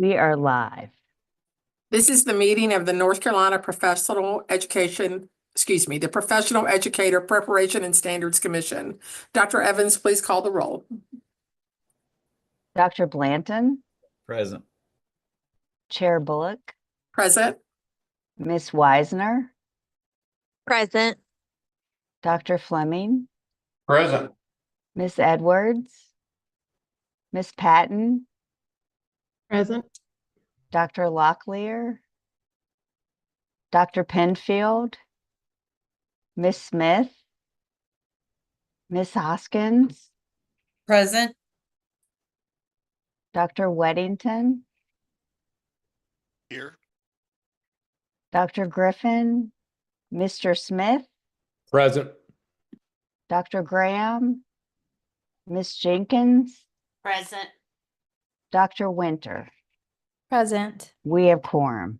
We are live. This is the meeting of the North Carolina Professional Education, the Professional Educator Preparation and Standards Commission. Dr. Evans, please call the roll. Dr. Blanton, Present. Chair Bullock, Present. Miss Wisner, Present. Dr. Fleming, Present. Miss Edwards, Miss Patton, Present. Dr. Locklear, Dr. Penfield, Miss Smith, Miss Hoskins, Present. Dr. Weddington, Here. Dr. Griffin, Mr. Smith, Present. Dr. Graham, Miss Jenkins, Present. Dr. Winter. Present. We have quorum.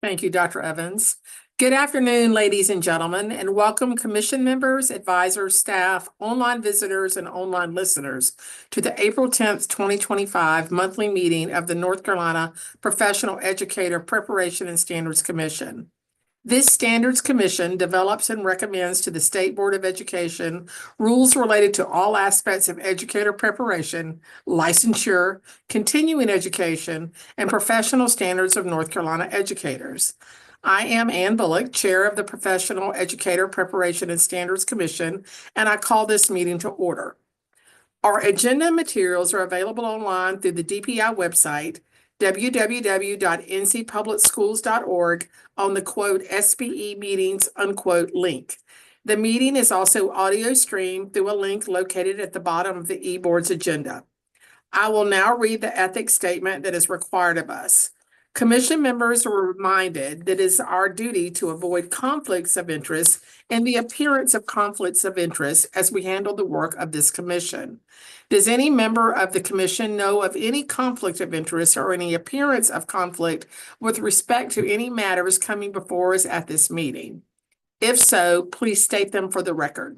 Thank you, Dr. Evans. Good afternoon, ladies and gentlemen, and welcome commission members, advisors, staff, online visitors, and online listeners to the April 10th, 2025 monthly meeting of the North Carolina Professional Educator Preparation and Standards Commission. This Standards Commission develops and recommends to the State Board of Education rules related to all aspects of educator preparation, licensure, continuing education, and professional standards of North Carolina educators. I am Ann Bullock, Chair of the Professional Educator Preparation and Standards Commission, and I call this meeting to order. Our agenda materials are available online through the DPI website, www.ncpublicschools.org, on the quote SBE meetings unquote link. The meeting is also audio streamed through a link located at the bottom of the eBoard's agenda. I will now read the ethics statement that is required of us. Commission members are reminded that it is our duty to avoid conflicts of interest and the appearance of conflicts of interest as we handle the work of this commission. Does any member of the commission know of any conflict of interest or any appearance of conflict with respect to any matters coming before us at this meeting? If so, please state them for the record.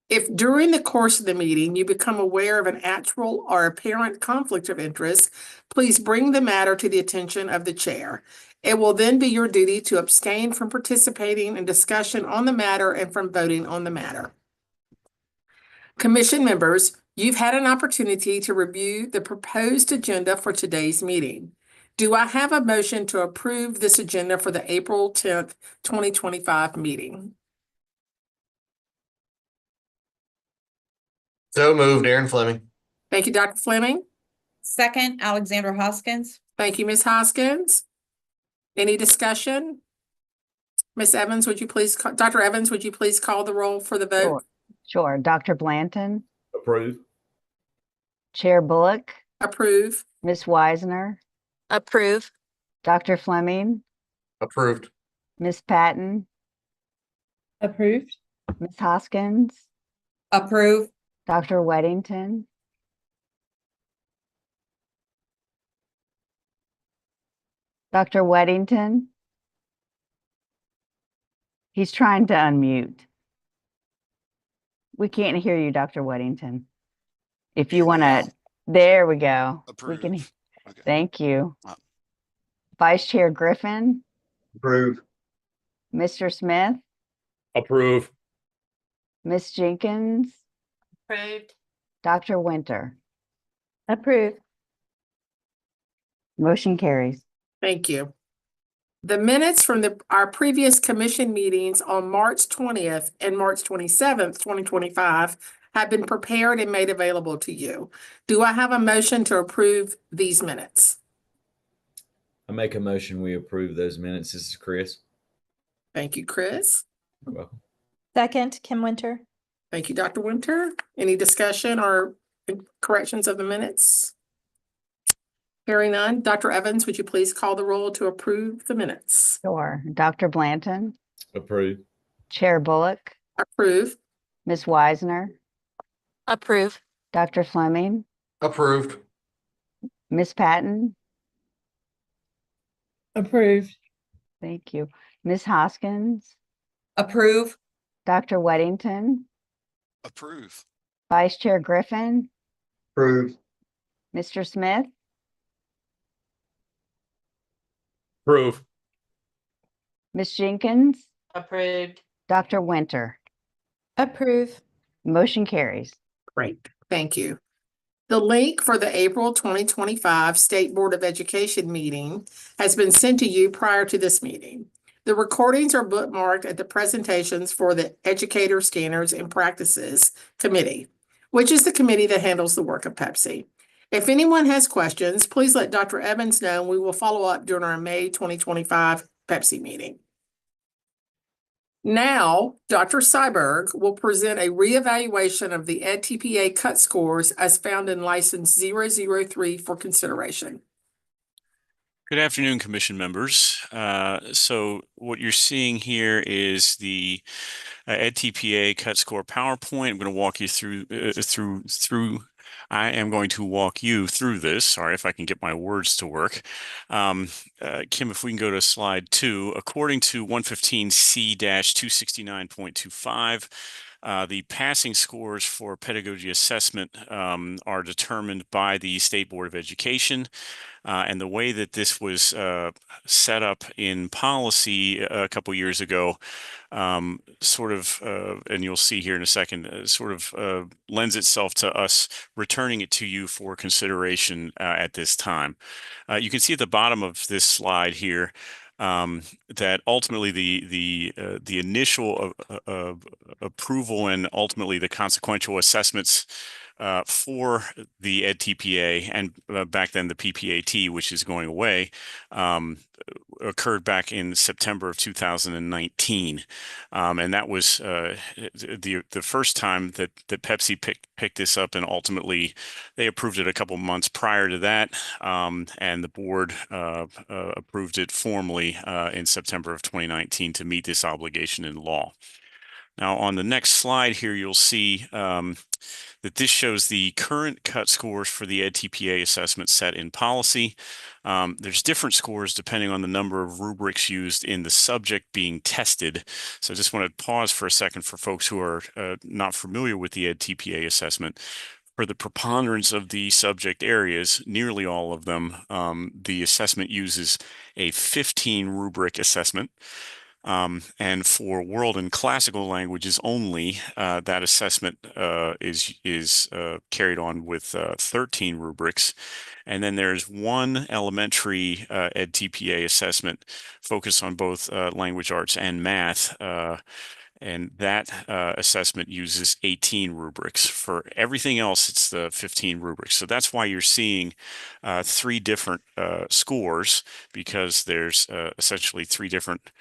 If during the course of the meeting you become aware of an actual or apparent conflict of interest, please bring the matter to the attention of the chair. It will then be your duty to abstain from participating in discussion on the matter and from voting on the matter. Commission members, you've had an opportunity to review the proposed agenda for today's meeting. Do I have a motion to approve this agenda for the April 10th, 2025 meeting? So moved, Aaron Fleming. Thank you, Dr. Fleming. Second, Alexandra Hoskins. Thank you, Ms. Hoskins. Any discussion? Ms. Evans, would you please, Dr. Evans, would you please call the roll for the vote? Sure. Dr. Blanton, Approve. Chair Bullock, Approve. Miss Wisner, Approve. Dr. Fleming, Approved. Miss Patton, Approved. Miss Hoskins, Approve. Dr. Weddington, Dr. Weddington. He's trying to unmute. We can't hear you, Dr. Weddington. If you want to, there we go. We can. Okay. Thank you. Vice Chair Griffin, Approved. Mr. Smith, Approve. Miss Jenkins, Approved. Dr. Winter. Approved. Motion carries. Thank you. The minutes from our previous commission meetings on March 20th and March 27th, 2025 have been prepared and made available to you. Do I have a motion to approve these minutes? I make a motion we approve those minutes. This is Chris. Thank you, Chris. You're welcome. Second, Kim Winter. Thank you, Dr. Winter. Any discussion or corrections of the minutes? Hearing none. Dr. Evans, would you please call the roll to approve the minutes? Sure. Dr. Blanton, Approve. Chair Bullock, Approve. Miss Wisner, Approve. Dr. Fleming, Approved. Miss Patton. Approved. Thank you. Miss Hoskins, Approve. Dr. Weddington, Approve. Vice Chair Griffin, Approved. Mr. Smith, Approve. Ms. Jenkins, Approved. Dr. Winter. Approve. Motion carries. Great, thank you. The link for the April 2025 State Board of Education meeting has been sent to you prior to this meeting. The recordings are bookmarked at the presentations for the Educator Standards and Practices Committee, which is the committee that handles the work of Pepsi. If anyone has questions, please let Dr. Evans know, and we will follow up during our May 2025 Pepsi meeting. Now, Dr. Seiberg will present a reevaluation of the EdTPA cut scores as found in License 003 for consideration. Good afternoon, Commission members. So what you're seeing here is the EdTPA cut score PowerPoint. I'm going to walk you through. I am going to walk you through this. Sorry if I can get my words to work. Kim, if we can go to slide 2. According to 115C-269.25, the passing scores for pedagogy assessment are determined by the State Board of Education. And the way that this was set up in policy a couple years ago, and you'll see here in a second, lends itself to us returning it to you for consideration at this time. You can see at the bottom of this slide here that ultimately the initial approval and ultimately the consequential assessments for the EdTPA and back then the PPAT, which is going away, occurred back in September of 2019, and that was the first time that Pepsi picked this up, and ultimately they approved it a couple months prior to that, and the board approved it formally in September of 2019 to meet this obligation in law. Now, on the next slide here, you'll see that this shows the current cut scores for the EdTPA assessment set in policy. There's different scores depending on the number of rubrics used in the subject being tested. So I just want to pause for a second for folks who are not familiar with the EdTPA assessment. For the preponderance of the subject areas, nearly all of them, the assessment uses a 15 rubric assessment. And for world and classical languages only, that assessment is carried on with 13 rubrics. And then there's one elementary EdTPA assessment focused on both language arts and math. And that assessment uses 18 rubrics. For everything else, it's the 15 rubrics. So that's why you're seeing 3 different scores, because there's essentially 3 different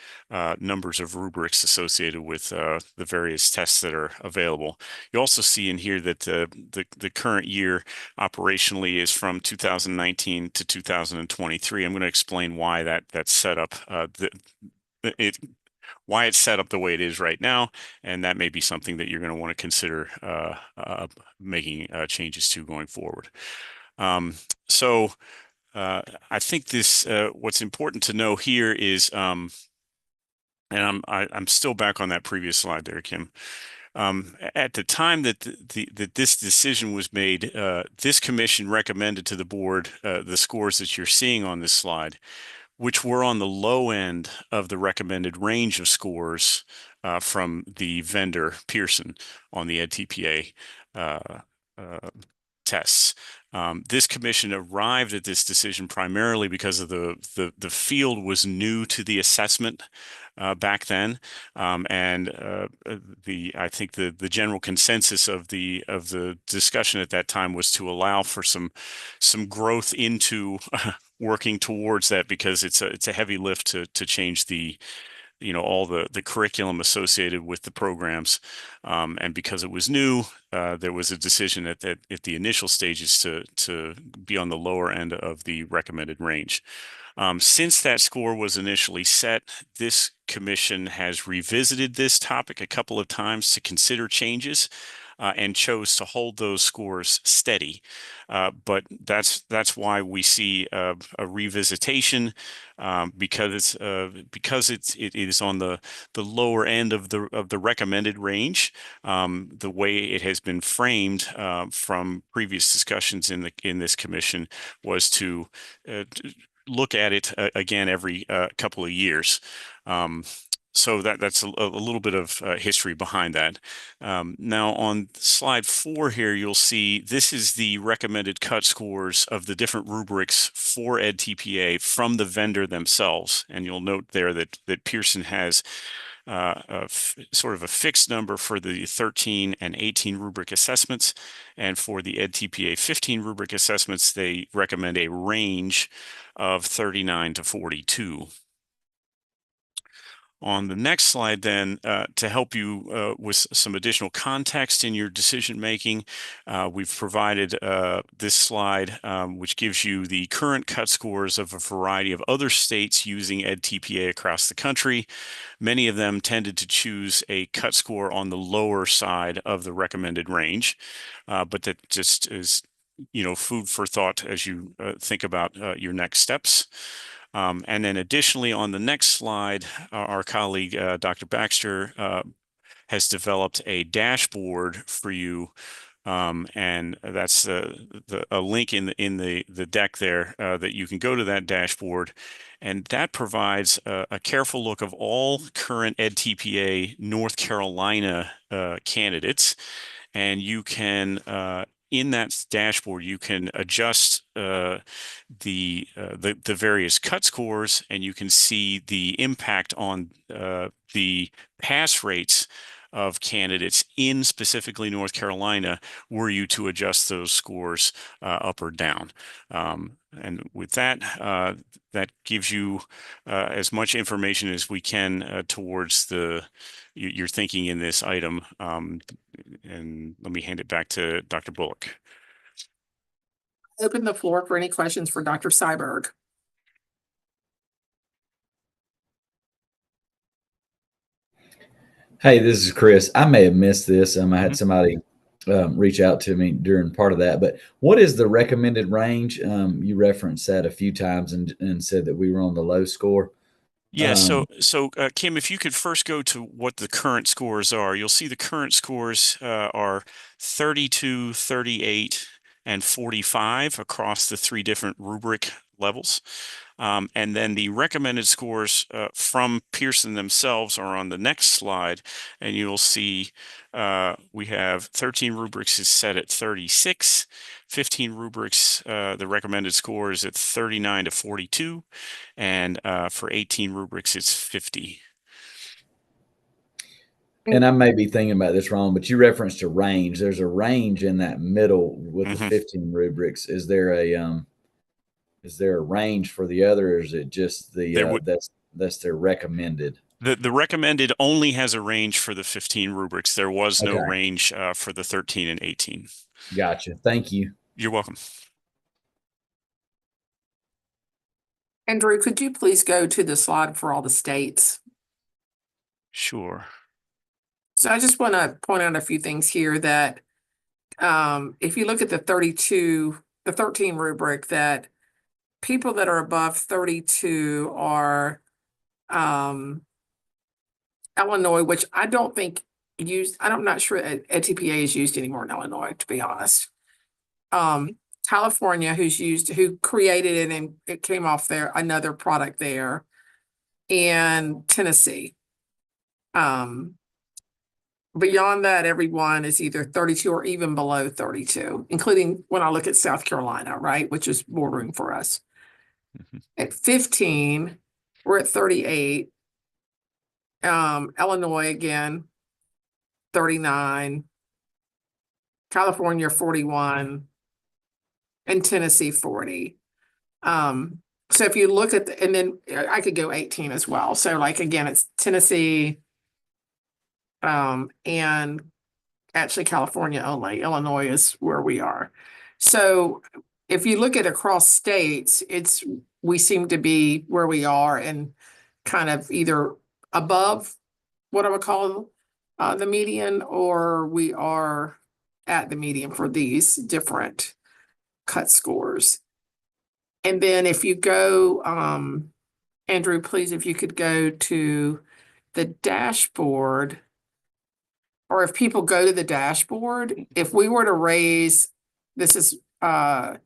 numbers of rubrics associated with the various tests that are available. You also see in here that the current year operationally is from 2019 to 2023. I'm going to explain why that's set up. Why it's set up the way it is right now, and that may be something that you're going to want to consider making changes to going forward. I think this what's important to know here is, and I'm still back on that previous slide there, Kim. At the time that this decision was made, this commission recommended to the board the scores that you're seeing on this slide, which were on the low end of the recommended range of scores from the vendor Pearson on the EdTPA tests. This commission arrived at this decision primarily because of the field was new to the assessment back then, and I think the general consensus of the discussion at that time was to allow for some growth into working towards that, because it's a heavy lift to change all the curriculum associated with the programs, and because it was new, there was a decision at the initial stages to be on the lower end of the recommended range. Since that score was initially set, this commission has revisited this topic a couple of times to consider changes. and chose to hold those scores steady. But that's why we see a revisitation, because it is on the lower end of the recommended range. The way it has been framed from previous discussions in this commission was to look at it again every couple of years. So that's a little bit of history behind that. Now on slide 4 here, you'll see this is the recommended cut scores of the different rubrics for EdTPA from the vendor themselves. And you'll note there that Pearson has sort of a fixed number for the 13 and 18 rubric assessments. And for the EdTPA 15 rubric assessments, they recommend a range of 39 to 42. On the next slide, then, to help you with some additional context in your decision making, we've provided this slide, which gives you the current cut scores of a variety of other states using EdTPA across the country. Many of them tended to choose a cut score on the lower side of the recommended range, but that just is, food for thought as you think about your next steps. And then additionally, on the next slide, our colleague, Dr. Baxter, has developed a dashboard for you. And that's a link in the deck there that you can go to that dashboard. And that provides a careful look of all current EdTPA North Carolina candidates. And you can, in that dashboard, you can adjust the various cut scores, and you can see the impact on the pass rates of candidates in specifically North Carolina were you to adjust those scores up or down. And with that, that gives you as much information as we can towards your thinking in this item. And let me hand it back to Dr. Bullock. Open the floor for any questions for Dr. Seiberg. Hey, this is Chris. I may have missed this. I had somebody reach out to me during part of that, but what is the recommended range? You referenced that a few times and said that we were on the low score. Yeah, so Kim, if you could first go to what the current scores are, you'll see the current scores are 32, 38, and 45 across the 3 different rubric levels. And then the recommended scores from Pearson themselves are on the next slide, and you'll see we have 13 rubrics is set at 36, 15 rubrics, the recommended score is at 39 to 42, and for 18 rubrics, it's 50. And I may be thinking about this wrong, but you referenced a range. There's a range in that middle with the 15 rubrics. Is there a range for the other, or is it just that's their recommended? The recommended only has a range for the 15 rubrics. There was no range for the 13 and 18. Gotcha. Thank you. You're welcome. Andrew, could you please go to the slide for all the states? Sure. So I just want to point out a few things here that if you look at the 13 rubric, that people that are above 32 are Illinois, which I don't think I'm not sure EdTPA is used anymore in Illinois, to be honest. California, who created it and it came off there, another product there, and Tennessee. Beyond that, everyone is either 32 or even below 32, including when I look at South Carolina, right, which is bordering for us. At 15, we're at 38. Illinois again, 39. California, 41. And Tennessee, 40. So if you look at and then I could go 18 as well. So like, again, it's Tennessee, and actually California only. Illinois is where we are. So if you look at across states, we seem to be where we are and kind of either above what I would call the median, or we are at the median for these different cut scores. And then if you go, Andrew, please, if you could go to the dashboard, or if people go to the dashboard, if we were to raise, this is the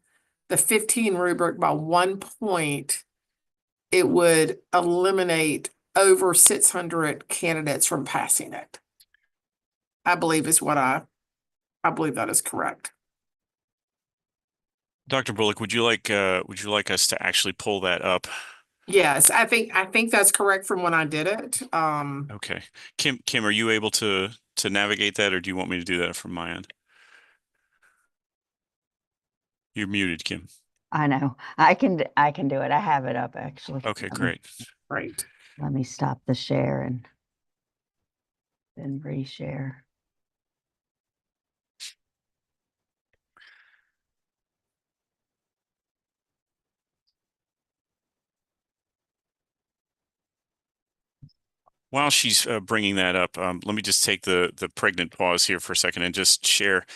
15 rubric by 1 point, it would eliminate over 600 candidates from passing it. I believe is what I believe that is correct. Dr. Bullock, would you like us to actually pull that up? Yes, I think that's correct from when I did it. Okay. Kim, are you able to navigate that, or do you want me to do that from my end? You're muted, Kim. I know. I can do it. I have it up actually. Okay, great. Right. Let me stop the share and then reshare. While she's bringing that up, let me just take the pregnant pause here for a second and just share.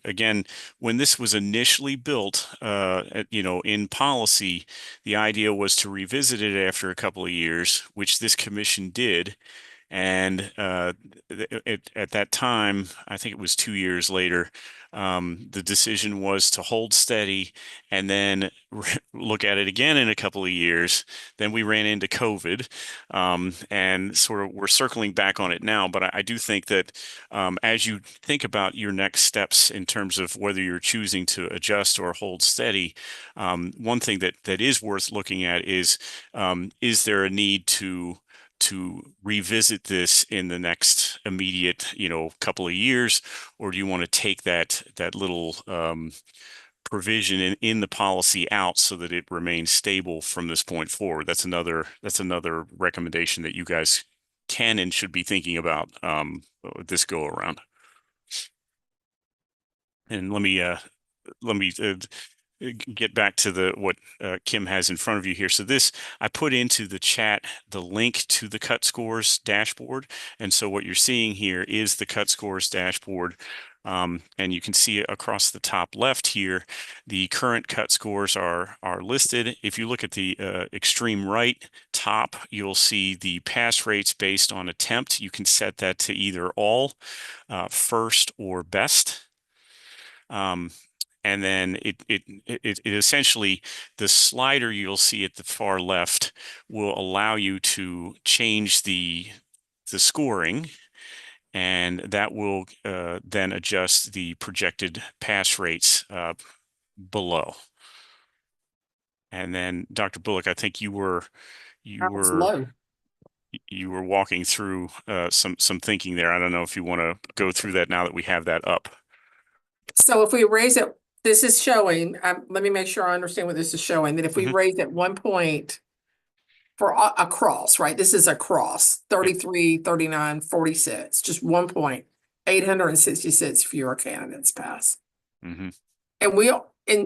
Again, when this was initially built, in policy, the idea was to revisit it after a couple of years, which this commission did. And at that time, I think it was 2 years later, the decision was to hold steady and then look at it again in a couple of years. Then we ran into COVID, and sort of we're circling back on it now. But I do think that as you think about your next steps in terms of whether you're choosing to adjust or hold steady, one thing that is worth looking at is there a need to revisit this in the next immediate, couple of years, or do you want to take that little provision in the policy out so that it remains stable from this point forward? That's another recommendation that you guys can and should be thinking about this go around. And let me get back to what Kim has in front of you here. So this, I put into the chat the link to the cut scores dashboard. And so what you're seeing here is the cut scores dashboard. And you can see across the top left here, the current cut scores are listed. If you look at the extreme right top, you'll see the pass rates based on attempt. You can set that to either all, first, or best. And then it essentially, the slider you'll see at the far left will allow you to change the scoring, and that will then adjust the projected pass rates below. And then, Dr. Bullock, I think you were Low. walking through some thinking there. I don't know if you want to go through that now that we have that up. So if we raise it, this is showing, let me make sure I understand what this is showing, that if we raise it 1 point for a cross, right? This is a cross, 33, 39, 46, just 1 point, 866 fewer candidates pass. And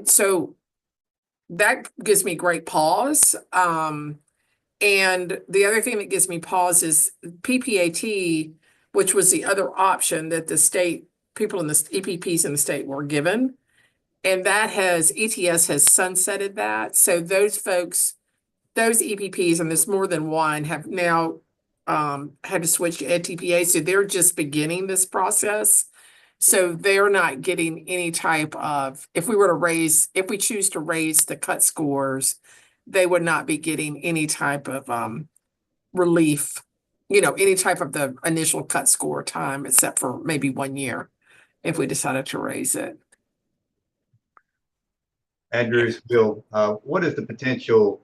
so that gives me great pause. And the other thing that gives me pause is PPAT, which was the other option that the state, people in the EPPs in the state were given. And that ETS has sunsetted that. So those folks, those EPPs, and there's more than one, have now had to switch to EdTPA. So they're just beginning this process. So they're not getting any type of, if we choose to raise the cut scores, they would not be getting any type of relief, any type of the initial cut score time, except for maybe 1 year if we decided to raise it. Andrews, Bill, what is the potential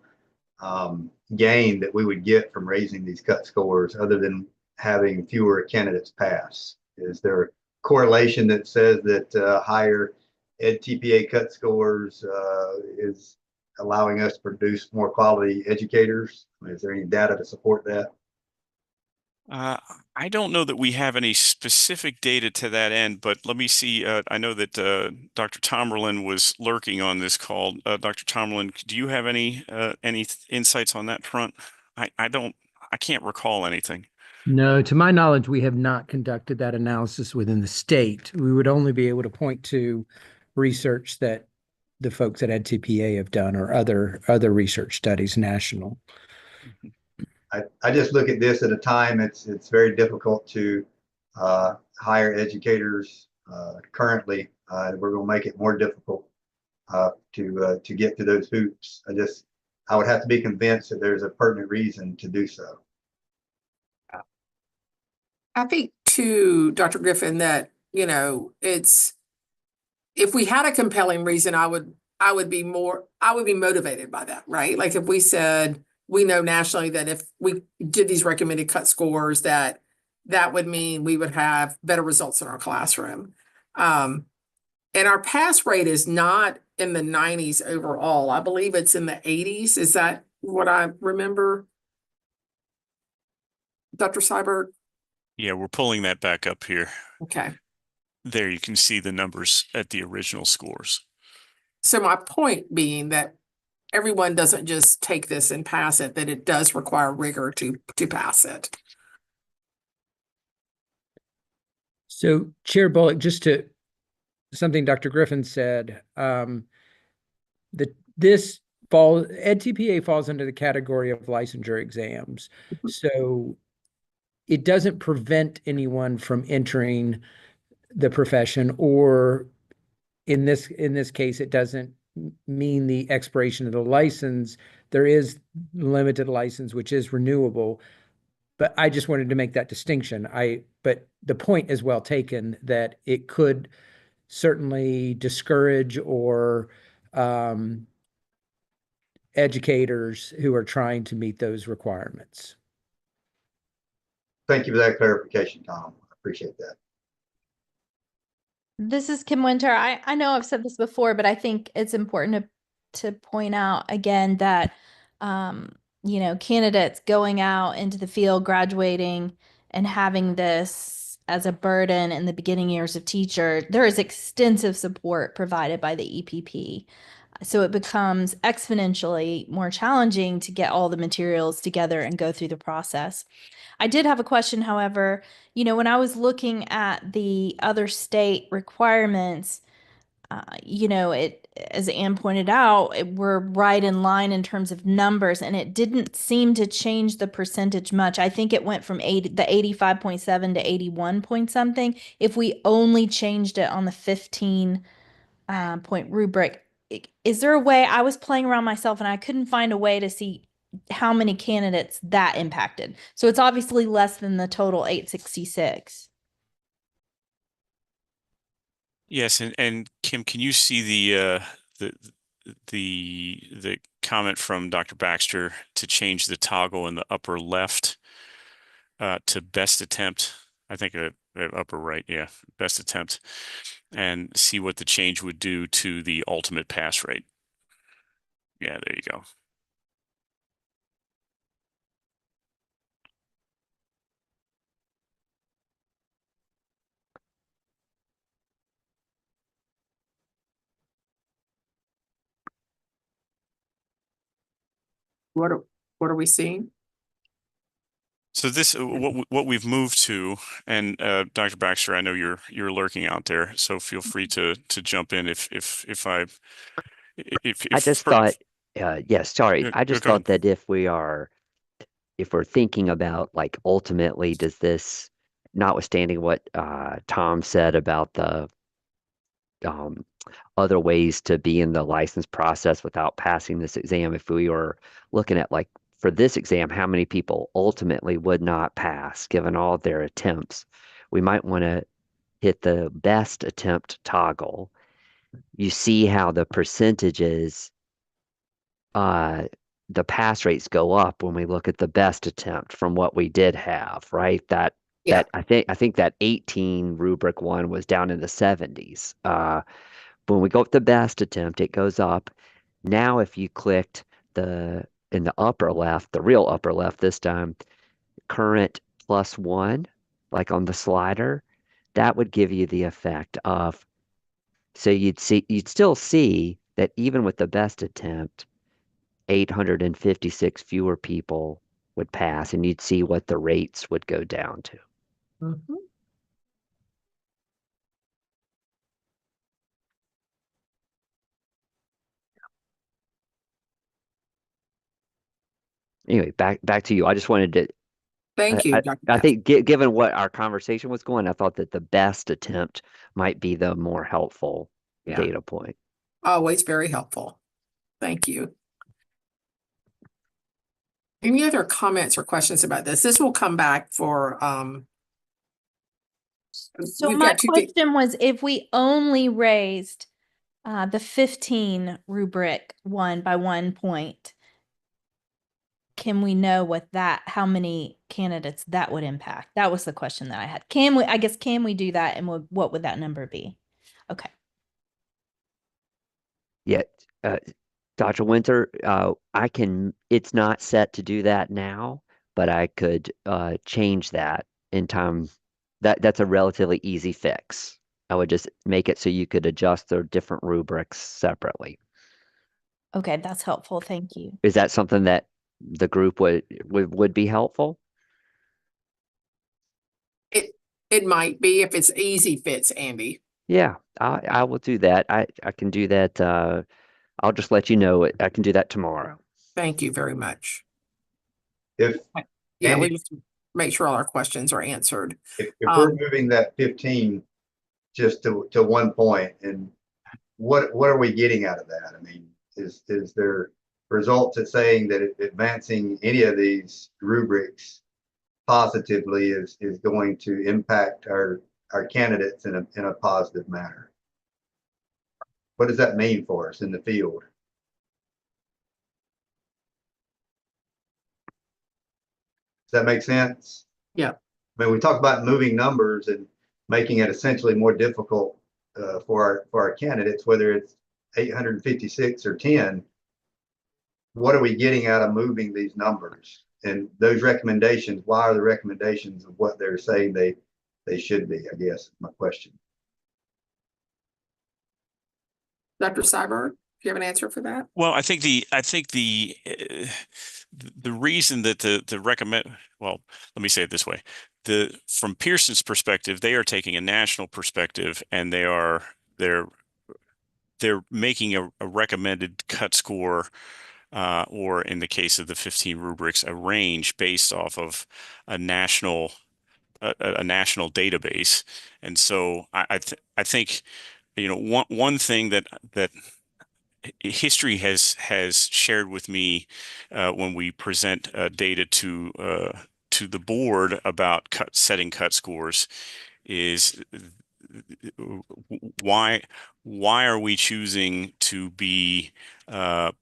gain that we would get from raising these cut scores other than having fewer candidates pass? Is there a correlation that says that higher EdTPA cut scores is allowing us to produce more quality educators? Is there any data to support that? I don't know that we have any specific data to that end, but let me see. I know that Dr. Tomerlin was lurking on this call. Dr. Tomerlin, do you have any insights on that front? I can't recall anything. No, to my knowledge, we have not conducted that analysis within the state. We would only be able to point to research that the folks at EdTPA have done or other research studies national. I just look at this at a time, it's very difficult to hire educators currently. We're going to make it more difficult to get to those hoops. I would have to be convinced that there's a pertinent reason to do so. I think too, Dr. Griffin, that, if we had a compelling reason, I would be motivated by that, right? Like if we said, we know nationally that if we did these recommended cut scores, that would mean we would have better results in our classroom. And our pass rate is not in the 90s overall. I believe it's in the 80s. Is that what I remember? Dr. Seibert? Yeah, we're pulling that back up here. Okay. There you can see the numbers at the original scores. So my point being that everyone doesn't just take this and pass it, that it does require rigor to pass it. So Chair Bullock, just to something Dr. Griffin said, EdTPA falls under the category of licensure exams. So it doesn't prevent anyone from entering the profession, or in this case, it doesn't mean the expiration of the license. There is limited license, which is renewable. But I just wanted to make that distinction. But the point is well taken that it could certainly discourage or educators who are trying to meet those requirements. Thank you for that clarification, Tom. I appreciate that. This is Kim Winter. I know I've said this before, but I think it's important to point out again that, candidates going out into the field, graduating and having this as a burden in the beginning years of teacher, there is extensive support provided by the EPP. So it becomes exponentially more challenging to get all the materials together and go through the process. I did have a question, however, when I was looking at the other state requirements, it, as Ann pointed out, we're right in line in terms of numbers, and it didn't seem to change the percentage much. I think it went from the 85.7 to 81 point something. If we only changed it on the 15 point rubric, is there a way? I was playing around myself and I couldn't find a way to see how many candidates that impacted. So it's obviously less than the total 866. Yes, and Kim, can you see the comment from Dr. Baxter to change the toggle in the upper left to best attempt? I think upper right, yeah, best attempt, and see what the change would do to the ultimate pass rate. Yeah, there you go. What are we seeing? So this what we've moved to, and Dr. Baxter, I know you're lurking out there, so feel free to jump in if I just thought, yes, sorry. I just go ahead. thought that if we're thinking about like ultimately, does this, notwithstanding what Tom said about the other ways to be in the license process without passing this exam, if we were looking at like for this exam, how many people ultimately would not pass given all their attempts, we might want to hit the best attempt toggle. You see how the percentages, the pass rates go up when we look at the best attempt from what we did have, right? That I think that 18 rubric one was down in the 70s. When we go up the best attempt, it goes up. Now, if you clicked in the upper left, the real upper left this time, current +1, like on the slider, that would give you the effect of, so you'd still see that even with the best attempt, 856 fewer people would pass, and you'd see what the rates would go down to. Mhm. Anyway, back to you. I just wanted to. Thank you, I, Dr. I Evans. think given what our conversation was going, I thought that the best attempt might be the more helpful Yeah. data point. Always very helpful. Thank you. Any other comments or questions about this? This will come back for, So we've my got two things. question was, if we only raised the 15 rubric one by 1 point, can we know how many candidates that would impact? That was the question that I had. Can we do that, and what would that number be? Okay. Yeah, Dr. Winter, it's not set to do that now, but I could change that in time. That's a relatively easy fix. I would just make it so you could adjust the different rubrics separately. Okay, that's helpful. Thank you. Is that something that the group would be helpful? It might be if it's easy fits, Andy. Yeah, I will do that. I can do that. I'll just let you know. I can do that tomorrow. Thank you very much. If, Yeah, Andy, we just make sure all our questions are answered. if we're moving that 15 just to 1 point, and what are we getting out of that? I mean, is there results at saying that advancing any of these rubrics positively is going to impact our candidates in a positive manner? What does that mean for us in the field? Does that make sense? Yeah. I mean, we talk about moving numbers and making it essentially more difficult for our candidates, whether it's 856 or 10. What are we getting out of moving these numbers? And those recommendations, why are the recommendations of what they're saying they should be, I guess, is my question. Dr. Cyber, do you have an answer for that? Well, I think the reason that the recommend, well, let me say it this way. From Pearson's perspective, they are taking a national perspective, and they're making a recommended cut score, or in the case of the 15 rubrics, a range based off of a national database. And so I think, one thing that history has shared with me, when we present data to the board about setting cut scores, is why are we choosing to be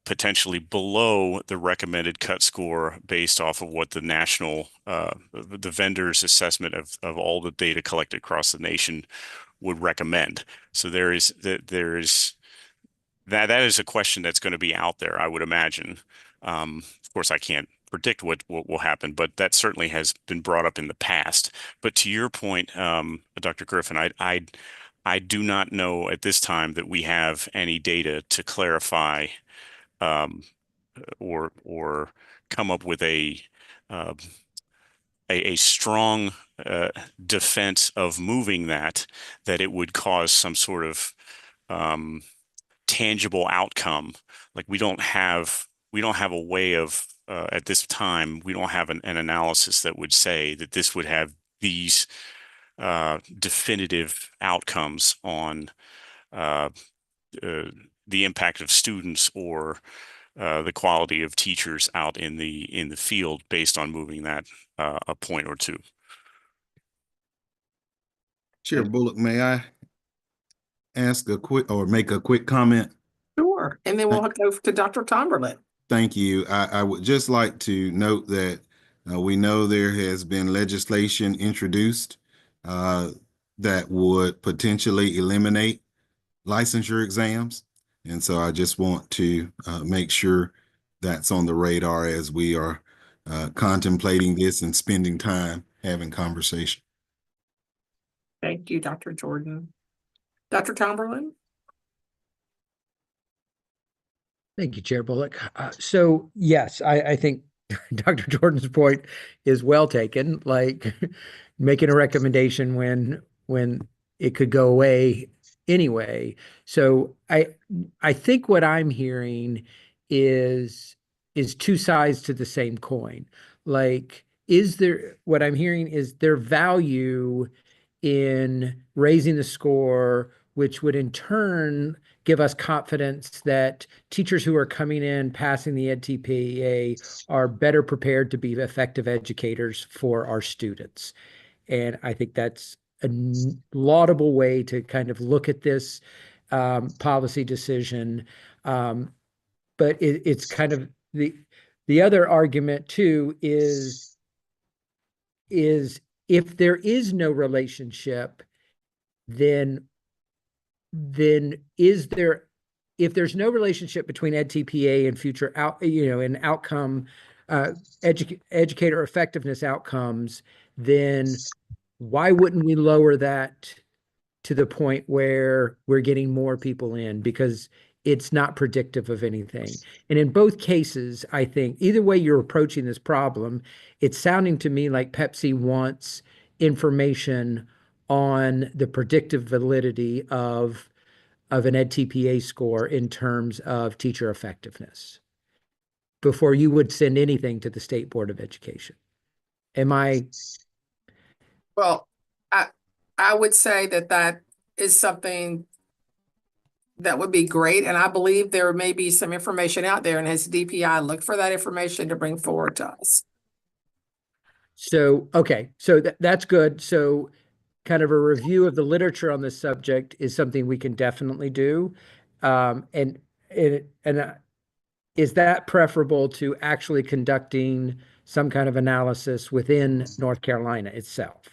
potentially below the recommended cut score based off of what the national the vendor's assessment of all the data collected across the nation would recommend? So that is a question that's going to be out there, I would imagine. Of course, I can't predict what will happen, but that certainly has been brought up in the past. But to your point, Dr. Griffin, I do not know at this time that we have any data to clarify, or come up with a strong defense of moving that it would cause some sort of tangible outcome. Like we don't have a way of, at this time, we don't have an analysis that would say that this would have these definitive outcomes on the impact of students, or the quality of teachers out in the field based on moving that a point or two. Chair Bullock, may I ask make a quick comment? Sure. And then we'll go to Dr. Tomberlin. Thank you. I would just like to note that we know there has been legislation introduced that would potentially eliminate licensure exams. And so I just want to make sure that's on the radar as we are contemplating this and spending time having conversation. Thank you, Dr. Jordan. Dr. Tomberlin? Thank you, Chair Bullock. So yes, I think Dr. Jordan's point is well taken, like making a recommendation when it could go away anyway. So I think what I'm hearing is two sides to the same coin. Like, what I'm hearing is there value in raising the score, which would in turn give us confidence that teachers who are coming in passing the EdTPA are better prepared to be effective educators for our students. And I think that's a laudable way to kind of look at this policy decision. But it's kind of the other argument too is if there is no relationship, then is there, if there's no relationship between EdTPA and future and outcome educator effectiveness outcomes, then why wouldn't we lower that to the point where we're getting more people in, because it's not predictive of anything. And in both cases, I think either way you're approaching this problem, it's sounding to me like Pepsi wants information on the predictive validity of an EdTPA score in terms of teacher effectiveness before you would send anything to the State Board of Education. Am I? Well, I would say that is something that would be great. And I believe there may be some information out there, and has DPI looked for that information to bring forward to us? So, okay, so that's good. So kind of a review of the literature on this subject is something we can definitely do. And is that preferable to actually conducting some kind of analysis within North Carolina itself?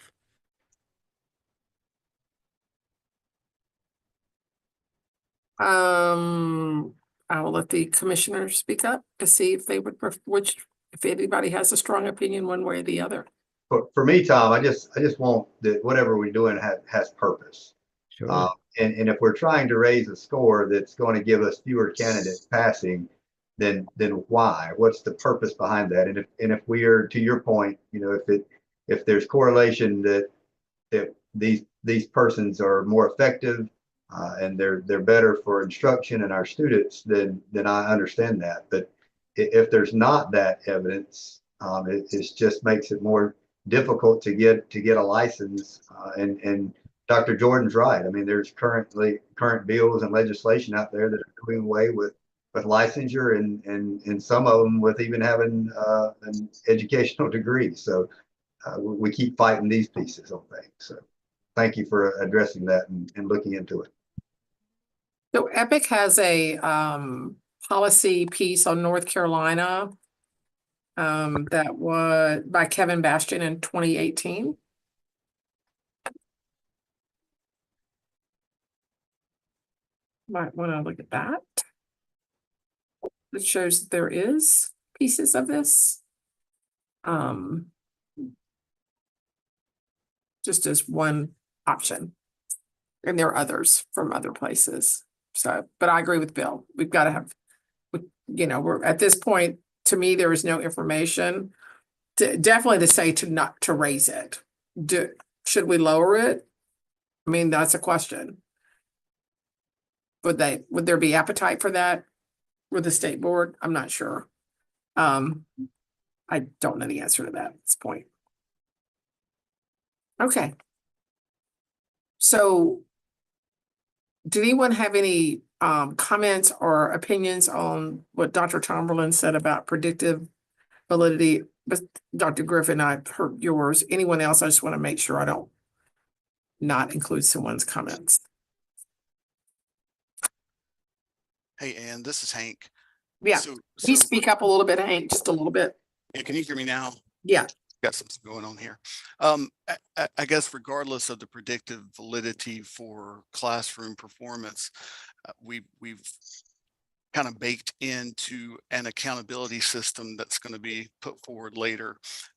I will let the commissioners speak up to see if they would, if anybody has a strong opinion one way or the other. For me, Tom, I just want that whatever we're doing has purpose. Sure. And if we're trying to raise a score that's going to give us fewer candidates passing, then why? What's the purpose behind that? And if we are, to your point, if there's correlation that these persons are more effective and they're better for instruction and our students, then I understand that. But if there's not that evidence, it just makes it more difficult to get a license. And Dr. Jordan's right. I mean, there's current bills and legislation out there that are doing away with licensure and some of them with even having an educational degree. So we keep fighting these pieces on things. So thank you for addressing that and looking into it. So EPIC has a policy piece on North Carolina that was by Kevin Bastian in 2018. Might want to look at that. It shows that there is pieces of this. Just as one option. And there are others from other places. So, but I agree with Bill. We've got to have, we're at this point, to me, there is no information definitely to say not to raise it. Should we lower it? I mean, that's a question. Would there be appetite for that with the state board? I'm not sure. I don't know the answer to that at this point. Okay. So did anyone have any comments or opinions on what Dr. Tomberlin said about predictive validity? But Dr. Griffin, I heard yours. Anyone else? I just want to make sure I don't not include someone's comments. Hey, Ann, this is Hank. Yeah, please speak up a little bit, Hank, just a little bit. Yeah, can you hear me now? Yeah. Got something going on here. I guess regardless of the predictive validity for classroom performance, we've kind of baked into an accountability system that's going to be put forward later.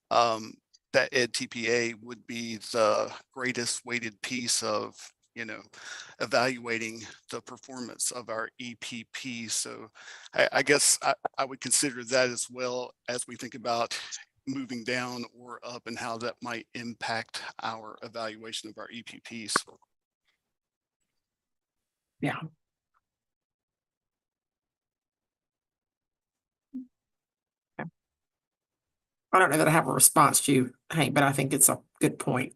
That EdTPA would be the greatest weighted piece of evaluating the performance of our EPP. So I guess I would consider that as well as we think about moving down or up and how that might impact our evaluation of our EPPs. Yeah. I don't know that I have a response to you, Hank, but I think it's a good point.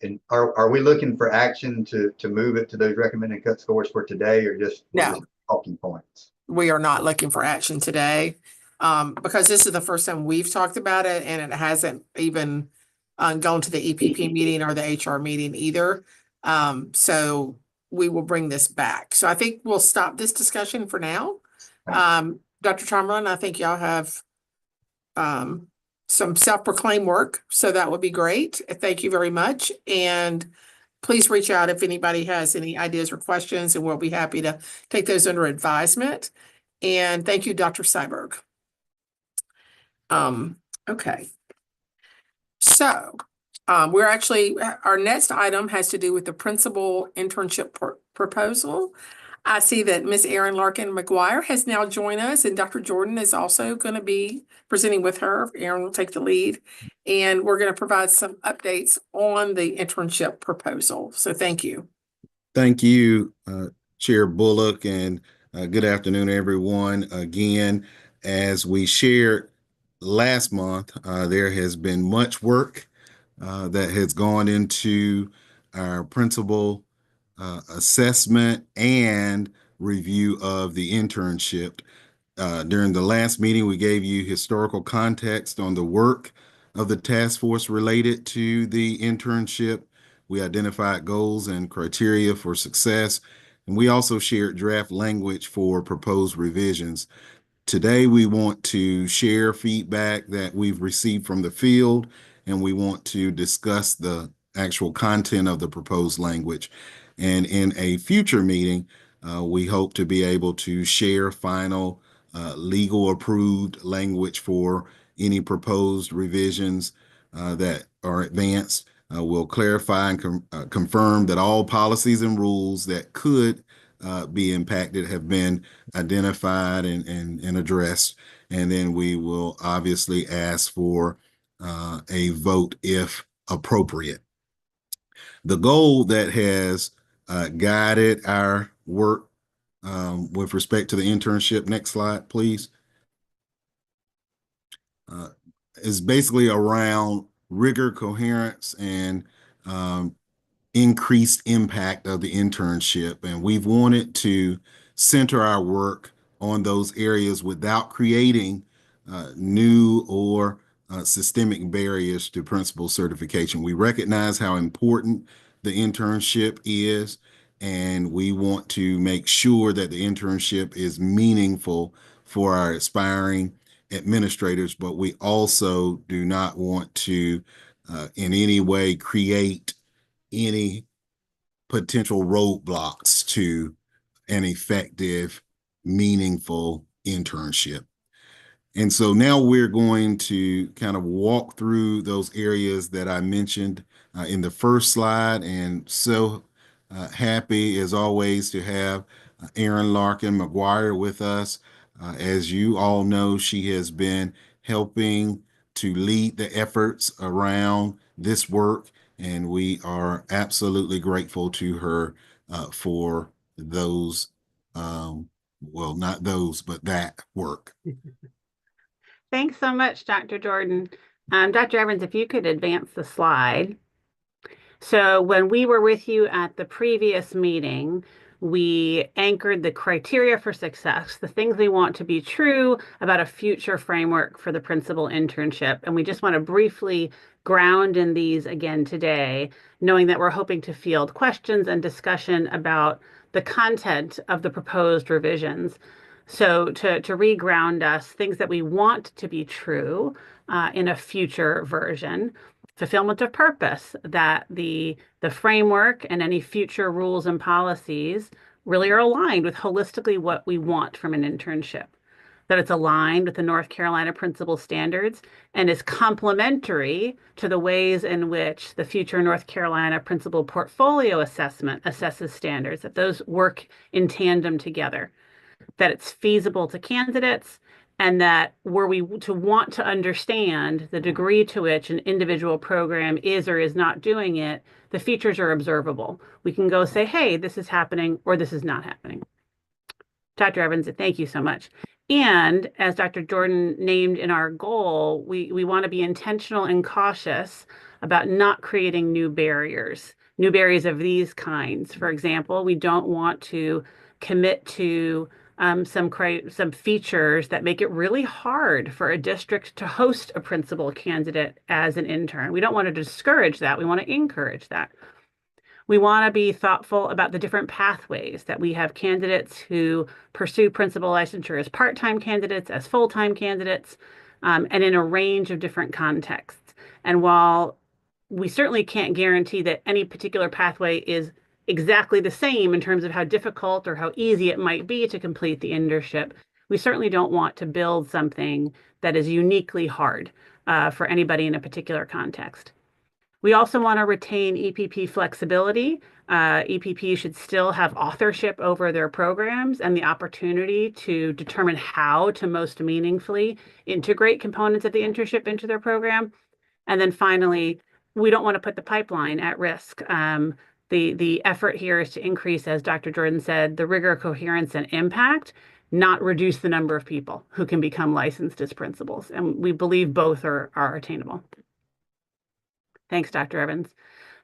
And are we looking for action to move it to those recommended cut scores for today, or just talking points? We are not looking for action today, because this is the first time we've talked about it, and it hasn't even gone to the EPP meeting or the HR meeting either. So we will bring this back. So I think we'll stop this discussion for now. Dr. Tomlin, I think y'all have some self-proclaimed work, so that would be great. Thank you very much. And please reach out if anybody has any ideas or questions, and we'll be happy to take those under advisement. And thank you, Dr. Seiberg. Okay. So we're actually, our next item has to do with the principal internship proposal. I see that Ms. Erin Larkin McGuire has now joined us, and Dr. Jordan is also going to be presenting with her. Erin will take the lead, and we're going to provide some updates on the internship proposal. So thank you. Thank you, Chair Bullock, and good afternoon, everyone. Again, as we shared last month, there has been much work that has gone into our principal assessment and review of the internship. During the last meeting, we gave you historical context on the work of the task force related to the internship. We identified goals and criteria for success, and we also shared draft language for proposed revisions. Today, we want to share feedback that we've received from the field, and we want to discuss the actual content of the proposed language. And in a future meeting, we hope to be able to share final legal approved language for any proposed revisions that are advanced. We'll clarify and confirm that all policies and rules that could be impacted have been identified and addressed. And then we will obviously ask for a vote if appropriate. The goal that has guided our work with respect to the internship, next slide, please, is basically around rigor, coherence, and increased impact of the internship. And we've wanted to center our work on those areas without creating new or systemic barriers to principal certification. We recognize how important the internship is, and we want to make sure that the internship is meaningful for our aspiring administrators, but we also do not want to in any way create any potential roadblocks to an effective, meaningful internship. And so now we're going to kind of walk through those areas that I mentioned in the first slide. And so happy, as always, to have Erin Larkin McGuire with us. As you all know, she has been helping to lead the efforts around this work, and we are absolutely grateful to her for those, well, not those, but that work. Thanks so much, Dr. Jordan. Dr. Evans, if you could advance the slide. So when we were with you at the previous meeting, we anchored the criteria for success, the things we want to be true about a future framework for the principal internship. And we just want to briefly ground in these again today, knowing that we're hoping to field questions and discussion about the content of the proposed revisions. So to re-ground us, things that we want to be true in a future version. Fulfillment of purpose, that the framework and any future rules and policies really are aligned with holistically what we want from an internship. that it's aligned with the North Carolina principal standards and is complementary to the ways in which the future North Carolina principal portfolio assessment assesses standards, that those work in tandem together, that it's feasible to candidates, and that were we to want to understand the degree to which an individual program is or is not doing it, the features are observable. We can go say, hey, this is happening or this is not happening. Dr. Evans, thank you so much. And as Dr. Jordan named in our goal, we want to be intentional and cautious about not creating new barriers of these kinds. For example, we don't want to commit to some features that make it really hard for a district to host a principal candidate as an intern. We don't want to discourage that. We want to encourage that. We want to be thoughtful about the different pathways that we have candidates who pursue principal licensure as part-time candidates, as full-time candidates, and in a range of different contexts. And while we certainly can't guarantee that any particular pathway is exactly the same in terms of how difficult or how easy it might be to complete the internship, we certainly don't want to build something that is uniquely hard for anybody in a particular context. We also want to retain EPP flexibility. EPP should still have authorship over their programs and the opportunity to determine how to most meaningfully integrate components of the internship into their program. And then finally, we don't want to put the pipeline at risk. The effort here is to increase, as Dr. Jordan said, the rigor, coherence, and impact, not reduce the number of people who can become licensed as principals. And we believe both are attainable. Thanks, Dr. Evans.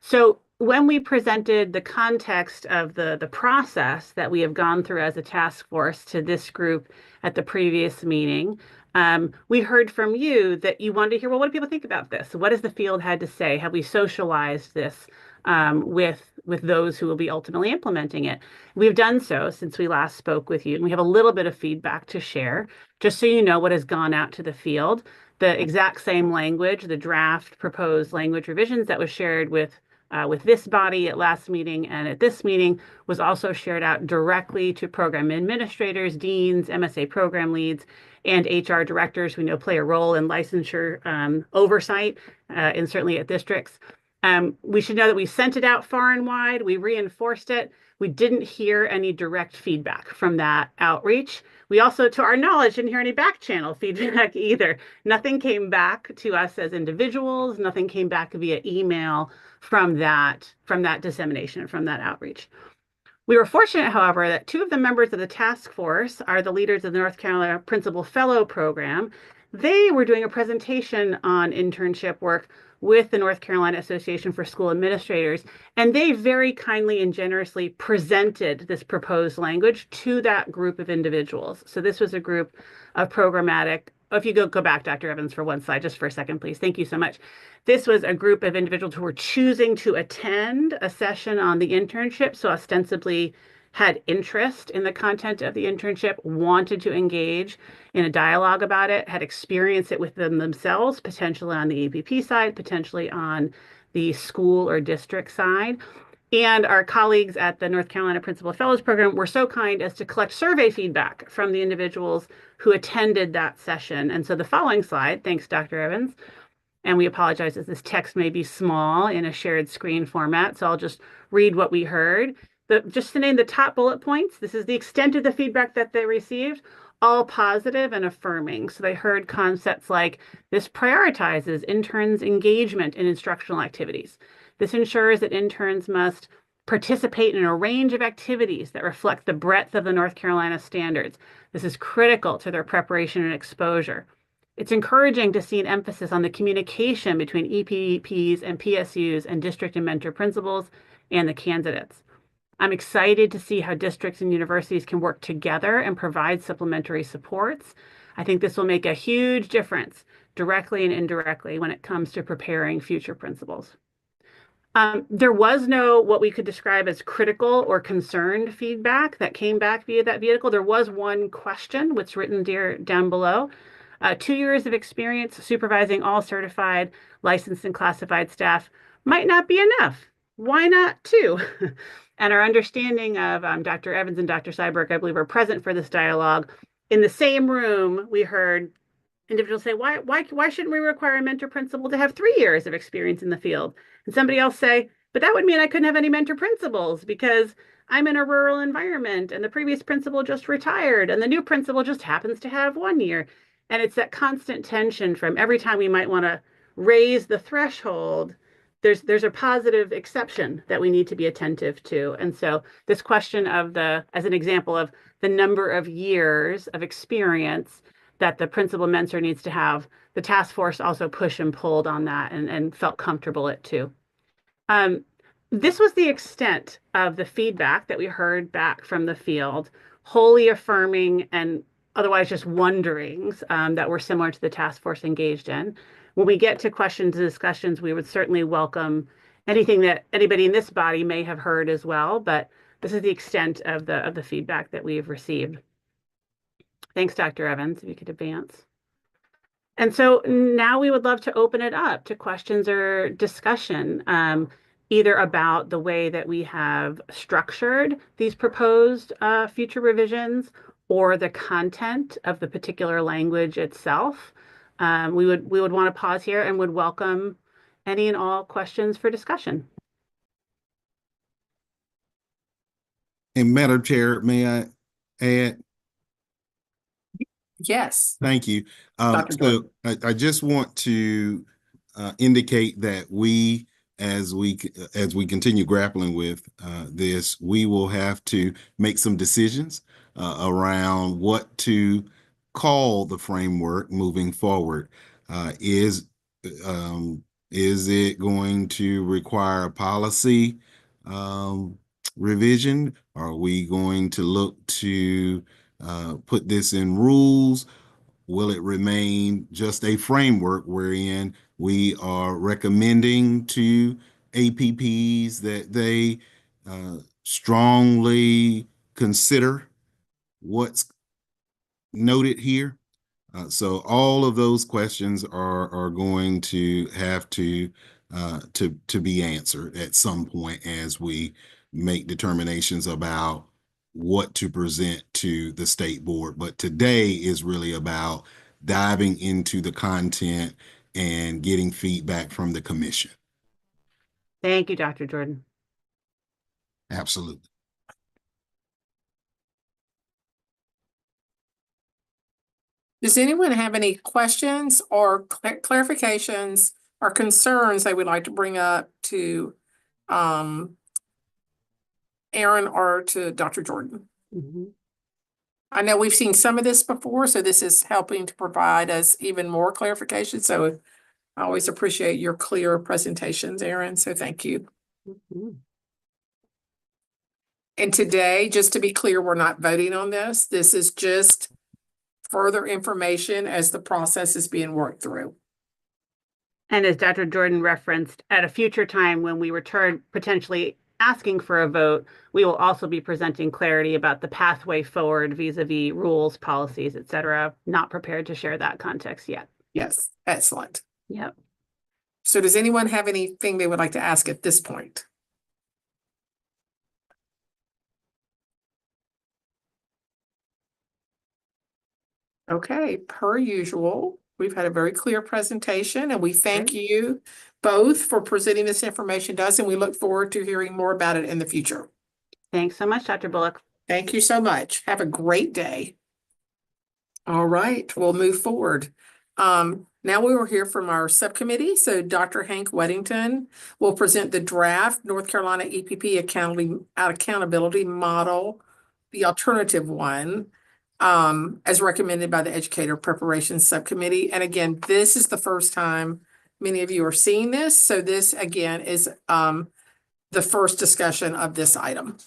So when we presented the context of the process that we have gone through as a task force to this group at the previous meeting, we heard from you that you wanted to hear, well, what do people think about this? What has the field had to say? Have we socialized this with those who will be ultimately implementing it? We've done so since we last spoke with you, and we have a little bit of feedback to share, just so you know what has gone out to the field. The exact same language, the draft proposed language revisions that was shared with this body at last meeting and at this meeting was also shared out directly to program administrators, deans, MSA program leads, and HR directors who we know play a role in licensure oversight and certainly at districts. We should know that we sent it out far and wide. We reinforced it. We didn't hear any direct feedback from that outreach. We also, to our knowledge, didn't hear any back channel feedback either. Nothing came back to us as individuals. Nothing came back via email from that dissemination, from that outreach. We were fortunate, however, that two of the members of the task force are the leaders of the North Carolina Principal Fellow Program. They were doing a presentation on internship work with the North Carolina Association for School Administrators, and they very kindly and generously presented this proposed language to that group of individuals. So this was a group of programmatic. If you go back, Dr. Evans, for one slide, just for a second, please. Thank you so much. This was a group of individuals who were choosing to attend a session on the internship, so ostensibly had interest in the content of the internship, wanted to engage in a dialogue about it, had experienced it with them themselves, potentially on the EPP side, potentially on the school or district side. And our colleagues at the North Carolina Principal Fellows Program were so kind as to collect survey feedback from the individuals who attended that session. And so the following slide, thanks, Dr. Evans, and we apologize as this text may be small in a shared screen format, so I'll just read what we heard. Just to name the top bullet points, this is the extent of the feedback that they received, all positive and affirming. So they heard concepts like, this prioritizes interns' engagement in instructional activities. This ensures that interns must participate in a range of activities that reflect the breadth of the North Carolina standards. This is critical to their preparation and exposure. It's encouraging to see an emphasis on the communication between EPPs and PSUs and district and mentor principals and the candidates. I'm excited to see how districts and universities can work together and provide supplementary supports. I think this will make a huge difference directly and indirectly when it comes to preparing future principals. There was no what we could describe as critical or concerned feedback that came back via that vehicle. There was one question, which is written down below. 2 years of experience supervising all certified, licensed, and classified staff might not be enough. Why not 2? And our understanding of Dr. Evans and Dr. Seiberg, I believe, are present for this dialogue, in the same room, we heard individuals say, why shouldn't we require a mentor principal to have 3 years of experience in the field? And somebody else say, but that would mean I couldn't have any mentor principals because I'm in a rural environment and the previous principal just retired and the new principal just happens to have 1 year. And it's that constant tension from every time we might want to raise the threshold, there's a positive exception that we need to be attentive to. And so this question of as an example of the number of years of experience that the principal mentor needs to have, the task force also pushed and pulled on that and felt comfortable at too. This was the extent of the feedback that we heard back from the field, wholly affirming and otherwise just wonderings that were similar to the task force engaged in. When we get to questions and discussions, we would certainly welcome anything that anybody in this body may have heard as well, but this is the extent of the feedback that we've received. Thanks, Dr. Evans, if you could advance. And so now we would love to open it up to questions or discussion, either about the way that we have structured these proposed future revisions or the content of the particular language itself. We would want to pause here and would welcome any and all questions for discussion. And Madam Chair, may I add? Yes. Thank you. Dr. So I just want to indicate that we, as we continue grappling with this, we will have to make some decisions around what to call the framework moving forward. Is it going to require a policy revision? Are we going to look to put this in rules? Will it remain just a framework wherein we are recommending to APPs that they strongly consider what's noted here? So all of those questions are going to have to be answered at some point as we make determinations about what to present to the state board. But today is really about diving into the content and getting feedback from the commission. Thank you, Dr. Jordan. Absolutely. Does anyone have any questions or clarifications or concerns they would like to bring up to Aaron or to Dr. Jordan? Mm-hmm. I know we've seen some of this before, so this is helping to provide us even more clarification. So I always appreciate your clear presentations, Aaron. So thank you. Mm-hmm. And today, just to be clear, we're not voting on this. This is just further information as the process is being worked through. And as Dr. Jordan referenced, at a future time when we return potentially asking for a vote, we will also be presenting clarity about the pathway forward vis-a-vis rules, policies, et cetera. Not prepared to share that context yet. Yes, excellent. Yep. So does anyone have anything they would like to ask at this point? Okay, per usual, we've had a very clear presentation and we thank you both for presenting this information to us and we look forward to hearing more about it in the future. Thanks so much, Dr. Bullock. Thank you so much. Have a great day. All right, we'll move forward. Now we will hear from our subcommittee. So Dr. Hank Weddington will present the draft North Carolina EPP accountability model, the alternative one, as recommended by the Educator Preparation Subcommittee. And again, this is the first time many of you are seeing this. So this again is the first discussion of this item.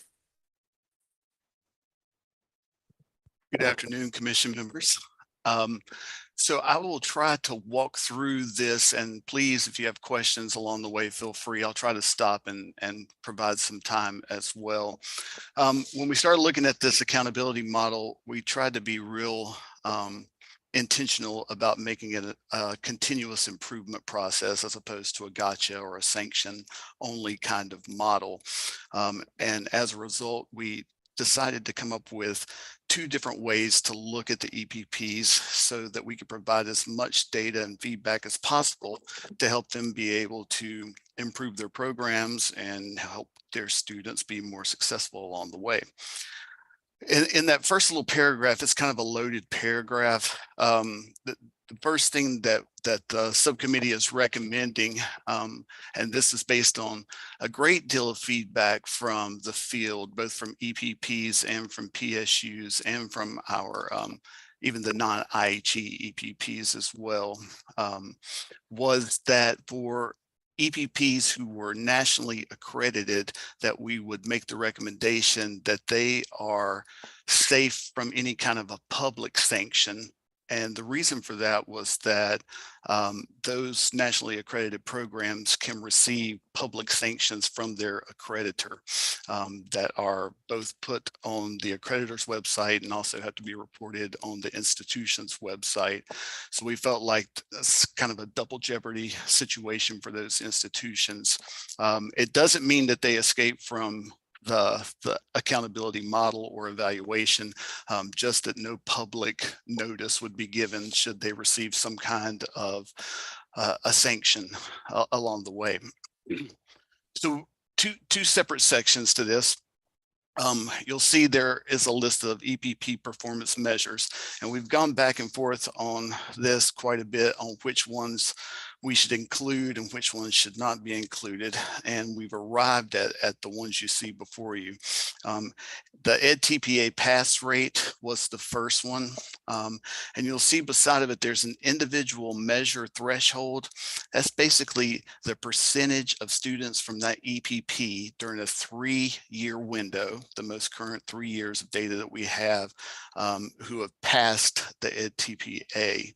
Good afternoon, commission members. So I will try to walk through this, and please, if you have questions along the way, feel free. I'll try to stop and provide some time as well. When we started looking at this accountability model, we tried to be real intentional about making it a continuous improvement process as opposed to a gotcha or a sanction only kind of model. And as a result, we decided to come up with two different ways to look at the EPPs so that we could provide as much data and feedback as possible to help them be able to improve their programs and help their students be more successful along the way. In that first little paragraph, it's kind of a loaded paragraph. The first thing that the subcommittee is recommending, and this is based on a great deal of feedback from the field, both from EPPs and from PSUs and from our even the non-IHE EPPs as well, was that for EPPs who were nationally accredited, that we would make the recommendation that they are safe from any kind of a public sanction. And the reason for that was that those nationally accredited programs can receive public sanctions from their accreditor that are both put on the accreditor's website and also have to be reported on the institution's website. So we felt like that's kind of a double jeopardy situation for those institutions. It doesn't mean that they escape from the accountability model or evaluation, just that no public notice would be given should they receive some kind of a sanction along the way. So two separate sections to this. You'll see there is a list of EPP performance measures, and we've gone back and forth on this quite a bit on which ones we should include and which ones should not be included. And we've arrived at the ones you see before you. The EdTPA pass rate was the first one. And you'll see beside of it, there's an individual measure threshold. That's basically the percentage of students from that EPP during a 3-year window, the most current 3 years of data that we have, who have passed the EdTPA.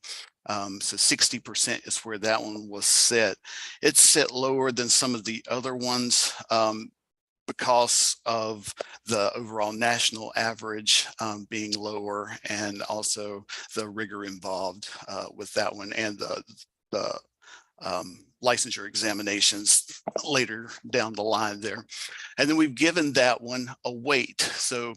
So 60% is where that one was set. It's set lower than some of the other ones because of the overall national average being lower, and also the rigor involved with that one, and the licensure examinations later down the line there. And then we've given that one a weight. So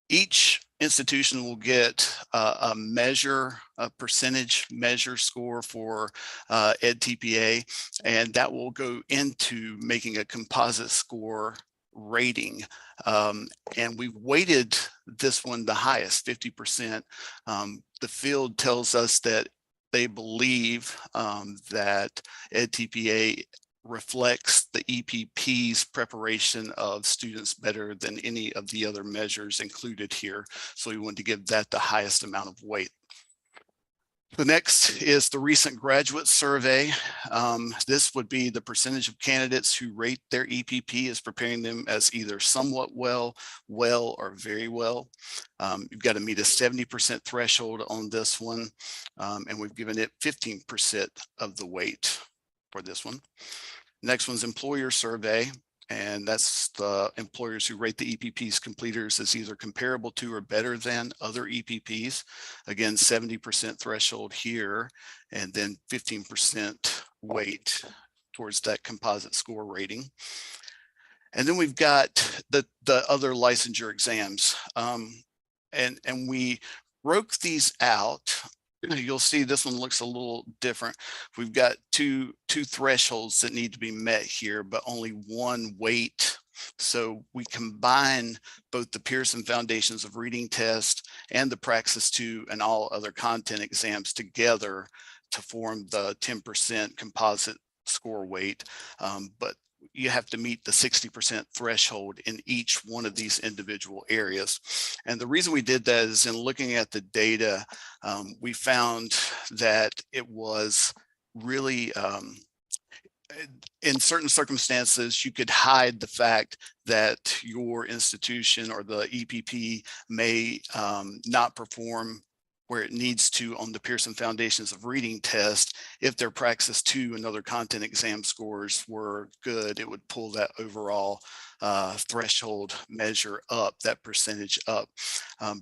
each institution will get a percentage measure score for EdTPA, and that will go into making a composite score rating. And we weighted this one the highest, 50%. The field tells us that they believe that EdTPA reflects the EPP's preparation of students better than any of the other measures included here. So we wanted to give that the highest amount of weight. The next is the recent graduate survey. This would be the percentage of candidates who rate their EPP as preparing them as either somewhat well, or very well. You've got to meet a 70% threshold on this one, and we've given it 15% of the weight for this one. Next one's employer survey, and that's the employers who rate the EPP's completers as either comparable to or better than other EPPs. Again, 70% threshold here, and then 15% weight towards that composite score rating. And then we've got the other licensure exams, and we broke these out. You'll see this one looks a little different. We've got two thresholds that need to be met here, but only one weight. So we combine both the Pearson Foundations of Reading test and the Praxis 2 and all other content exams together to form the 10% composite score weight. But you have to meet the 60% threshold in each one of these individual areas. And the reason we did that is in looking at the data, we found that it was really, in certain circumstances, you could hide the fact that your institution or the EPP may not perform where it needs to on the Pearson Foundations of Reading test. If their Praxis 2 and other content exam scores were good, it would pull that overall threshold measure up, that percentage up.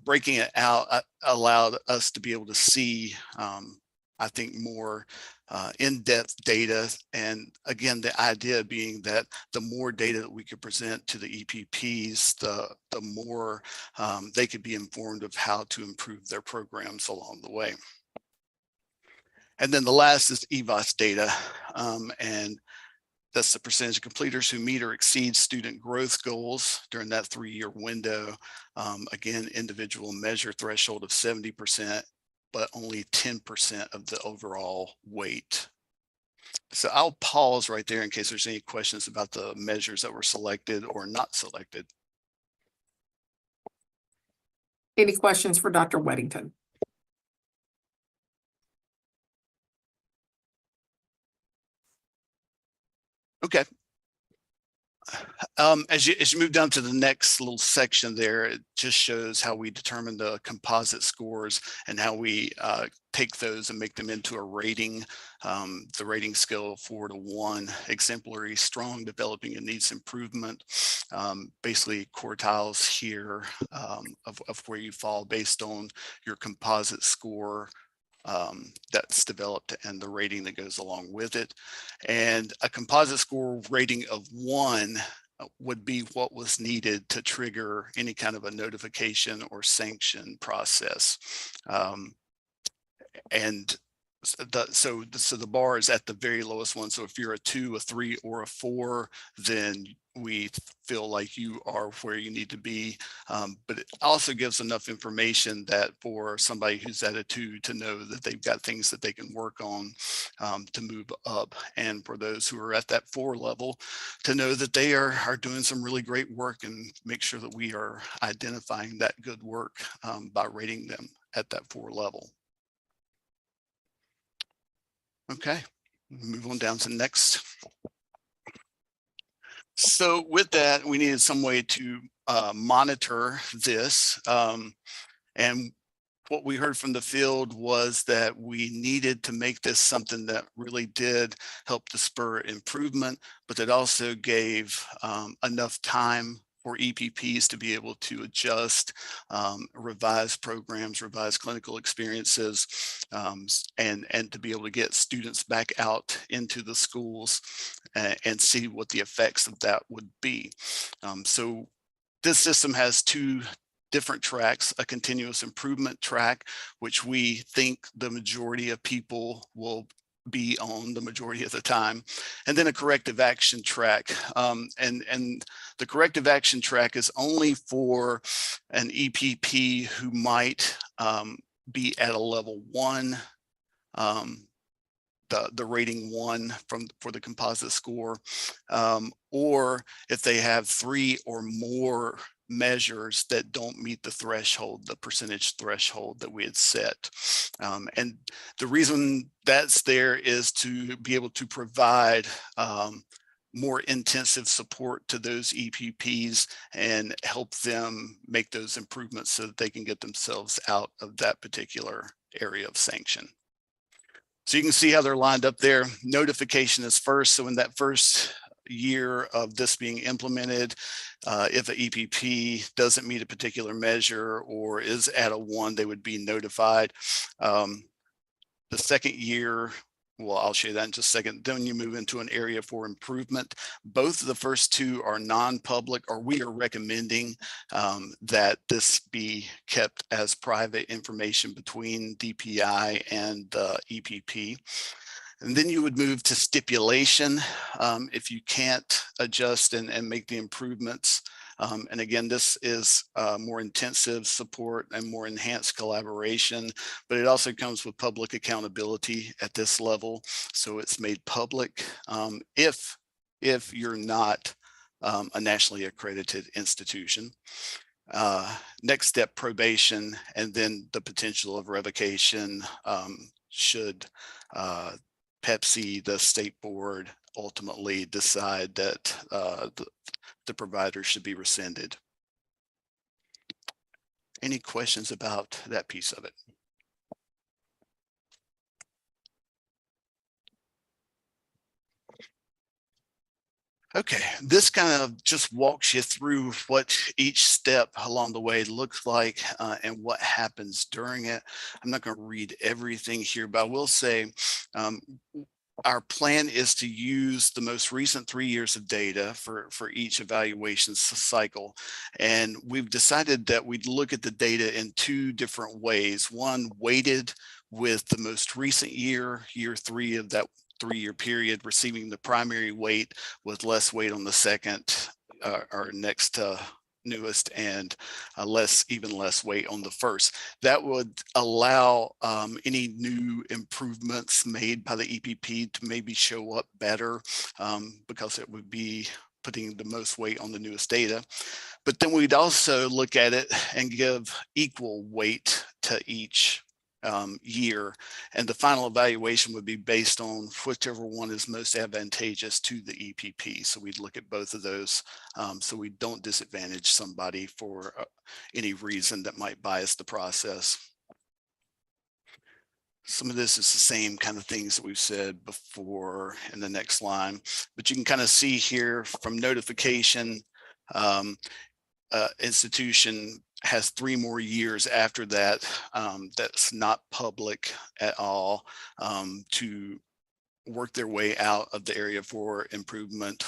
Breaking it out allowed us to be able to see I think, more in-depth data. And again, the idea being that the more data that we could present to the EPPs, the more they could be informed of how to improve their programs along the way. And then the last is EVOS data. And that's the percentage of completers who meet or exceed student growth goals during that 3-year window. Again, individual measure threshold of 70%, but only 10% of the overall weight. So I'll pause right there in case there's any questions about the measures that were selected or not selected. Any questions for Dr. Weddington? Okay. As you move down to the next little section there, it just shows how we determine the composite scores and how we take those and make them into a rating. The rating scale 4 to 1, exemplary, strong, developing, and needs improvement. Basically quartiles here of where you fall based on your composite score that's developed and the rating that goes along with it. And a composite score rating of 1 would be what was needed to trigger any kind of a notification or sanction process. And so the bar is at the very lowest one. So if you're a 2, a 3, or a 4, then we feel like you are where you need to be. But it also gives enough information that for somebody who's at a 2 to know that they've got things that they can work on to move up. And for those who are at that 4 level, to know that they are doing some really great work, and make sure that we are identifying that good work by rating them at that 4 level. Okay, move on down to next. So with that, we needed some way to monitor this. And what we heard from the field was that we needed to make this something that really did help to spur improvement, but that also gave enough time for EPPs to be able to adjust, revise programs, revise clinical experiences, and to be able to get students back out into the schools and see what the effects of that would be. So this system has 2 different tracks: a continuous improvement track, which we think the majority of people will be on the majority of the time, and then a corrective action track. And the corrective action track is only for an EPP who might be at a level 1, the rating 1 for the composite score, or if they have 3 or more measures that don't meet the threshold, the percentage threshold that we had set. And the reason that's there is to be able to provide more intensive support to those EPPs and help them make those improvements so that they can get themselves out of that particular area of sanction. So you can see how they're lined up there. Notification is first. So in that first year of this being implemented, if an EPP doesn't meet a particular measure or is at a 1, they would be notified. The second year, well, I'll show you that in just a second. Then you move into an area for improvement. Both of the first 2 are non-public, or we are recommending that this be kept as private information between DPI and the EPP. And then you would move to stipulation if you can't adjust and make the improvements. And again, this is more intensive support and more enhanced collaboration, but it also comes with public accountability at this level. So it's made public if you're not a nationally accredited institution. Next step, probation, and then the potential of revocation should Pepsi, the state board, ultimately decide that the provider should be rescinded. Any questions about that piece of it? Okay, this kind of just walks you through what each step along the way looks like and what happens during it. I'm not going to read everything here, but I will say um, our plan is to use the most recent 3 years of data for each evaluation cycle. And we've decided that we'd look at the data in 2 different ways. One, weighted with the most recent year, year 3 of that 3-year period, receiving the primary weight with less weight on the second or next newest, and even less weight on the first. That would allow any new improvements made by the EPP to maybe show up better because it would be putting the most weight on the newest data. But then we'd also look at it and give equal weight to each year, and the final evaluation would be based on whichever one is most advantageous to the EPP. So we'd look at both of those so we don't disadvantage somebody for any reason that might bias the process. Some of this is the same kind of things that we've said before in the next line, but you can kind of see here from notification, institution has 3 more years after that that's not public at all to work their way out of the area for improvement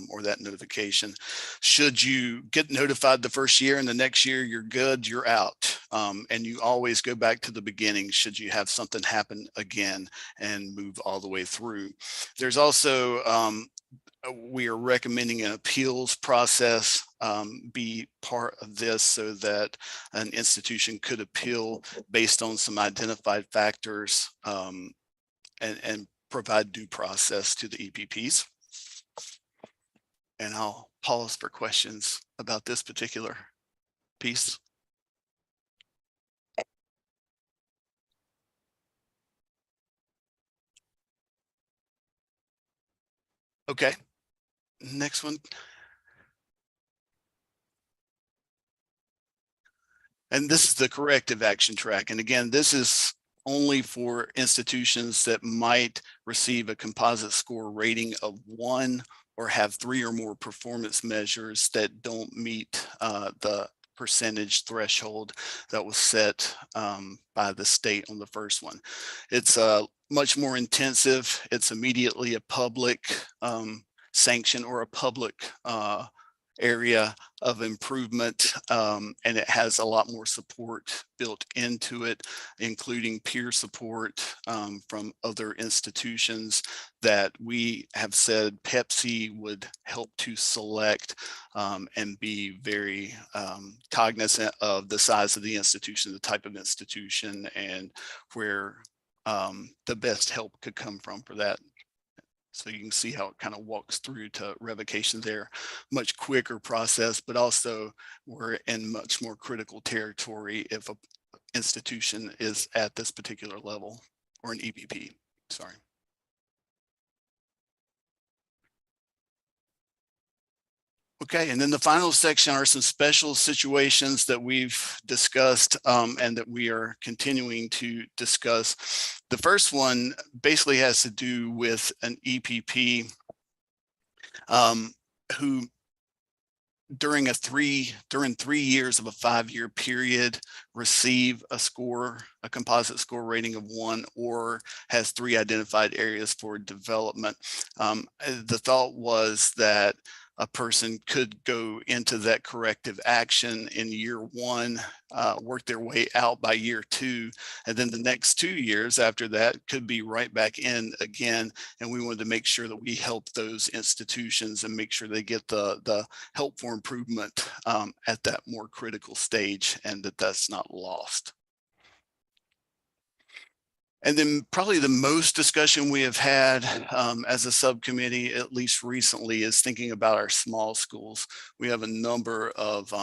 or that notification. Should you get notified the first year and the next year you're good, you're out. And you always go back to the beginning should you have something happen again and move all the way through. There's also we are recommending an appeals process be part of this so that an institution could appeal based on some identified factors and provide due process to the EPPs. And I'll pause for questions about this particular piece. Okay, next one. And this is the corrective action track. And again, this is only for institutions that might receive a composite score rating of 1 or have 3 or more performance measures that don't meet the percentage threshold that was set by the state on the first one. It's much more intensive. It's immediately a public sanction or a public area of improvement, and it has a lot more support built into it, including peer support from other institutions that we have said Pepsi would help to select and be very cognizant of the size of the institution, the type of institution, and where the best help could come from for that. So you can see how it kind of walks through to revocation there. Much quicker process, but also we're in much more critical territory if an institution is at this particular level, or an EPP, sorry. Okay, and then the final section are some special situations that we've discussed and that we are continuing to discuss. The first one basically has to do with an EPP who during 3 years of a 5-year period receive a composite score rating of 1 or has 3 identified areas for development. The thought was that a person could go into that corrective action in year 1, work their way out by year 2, and then the next 2 years after that could be right back in again. And we wanted to make sure that we help those institutions and make sure they get the help for improvement at that more critical stage, and that that's not lost. And then probably the most discussion we have had as a subcommittee, at least recently, is thinking about our small schools. We have a number of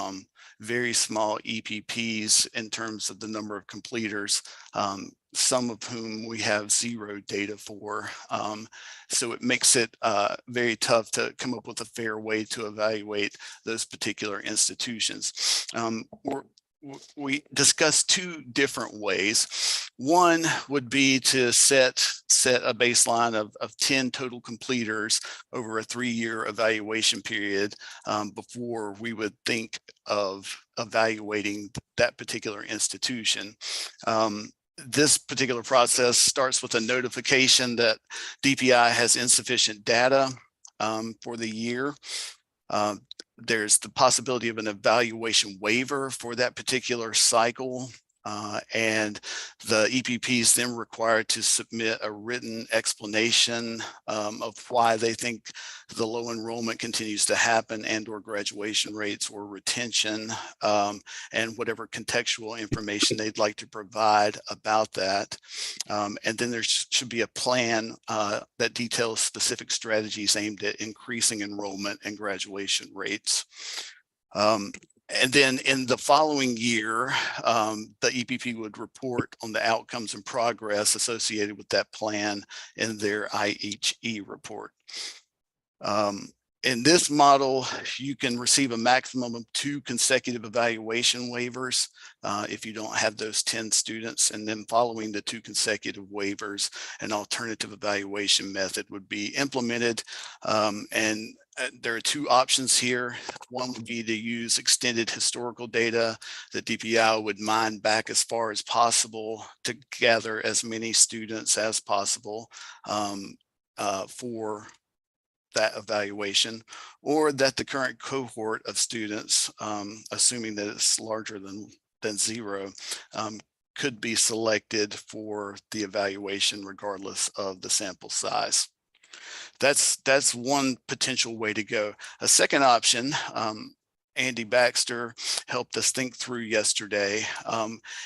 very small EPPs in terms of the number of completers, some of whom we have 0 data for. So it makes it very tough to come up with a fair way to evaluate those particular institutions. we discussed two different ways. One would be to set a baseline of 10 total completers over a 3-year evaluation period before we would think of evaluating that particular institution. This particular process starts with a notification that DPI has insufficient data for the year. There's the possibility of an evaluation waiver for that particular cycle. And the EPP is then required to submit a written explanation of why they think the low enrollment continues to happen and or graduation rates or retention, and whatever contextual information they'd like to provide about that. And then there should be a plan that details specific strategies aimed at increasing enrollment and graduation rates. And then in the following year, the EPP would report on the outcomes and progress associated with that plan in their IHE report. In this model, you can receive a maximum of 2 consecutive evaluation waivers if you don't have those 10 students. And then following the 2 consecutive waivers, an alternative evaluation method would be implemented. And there are 2 options here. One would be to use extended historical data that DPI would mine back as far as possible to gather as many students as possible for that evaluation, or that the current cohort of students, assuming that it's larger than 0, could be selected for the evaluation regardless of the sample size. That's one potential way to go. A second option, Andy Baxter helped us think through yesterday,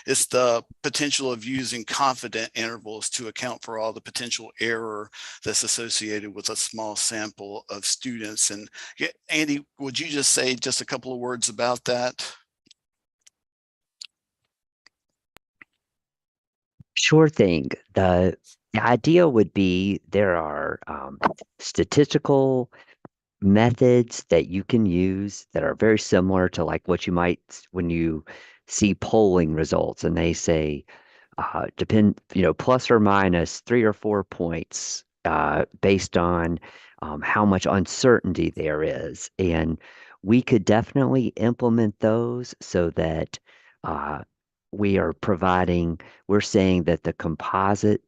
is the potential of using confident intervals to account for all the potential error that's associated with a small sample of students. And Andy, would you just say just a couple of words about that? Sure thing. The idea would be there are statistical methods that you can use that are very similar to like what you might when you see polling results and they say depend, plus or minus 3 or 4 points based on how much uncertainty there is. And we could definitely implement those so that we are providing, we're saying that the composite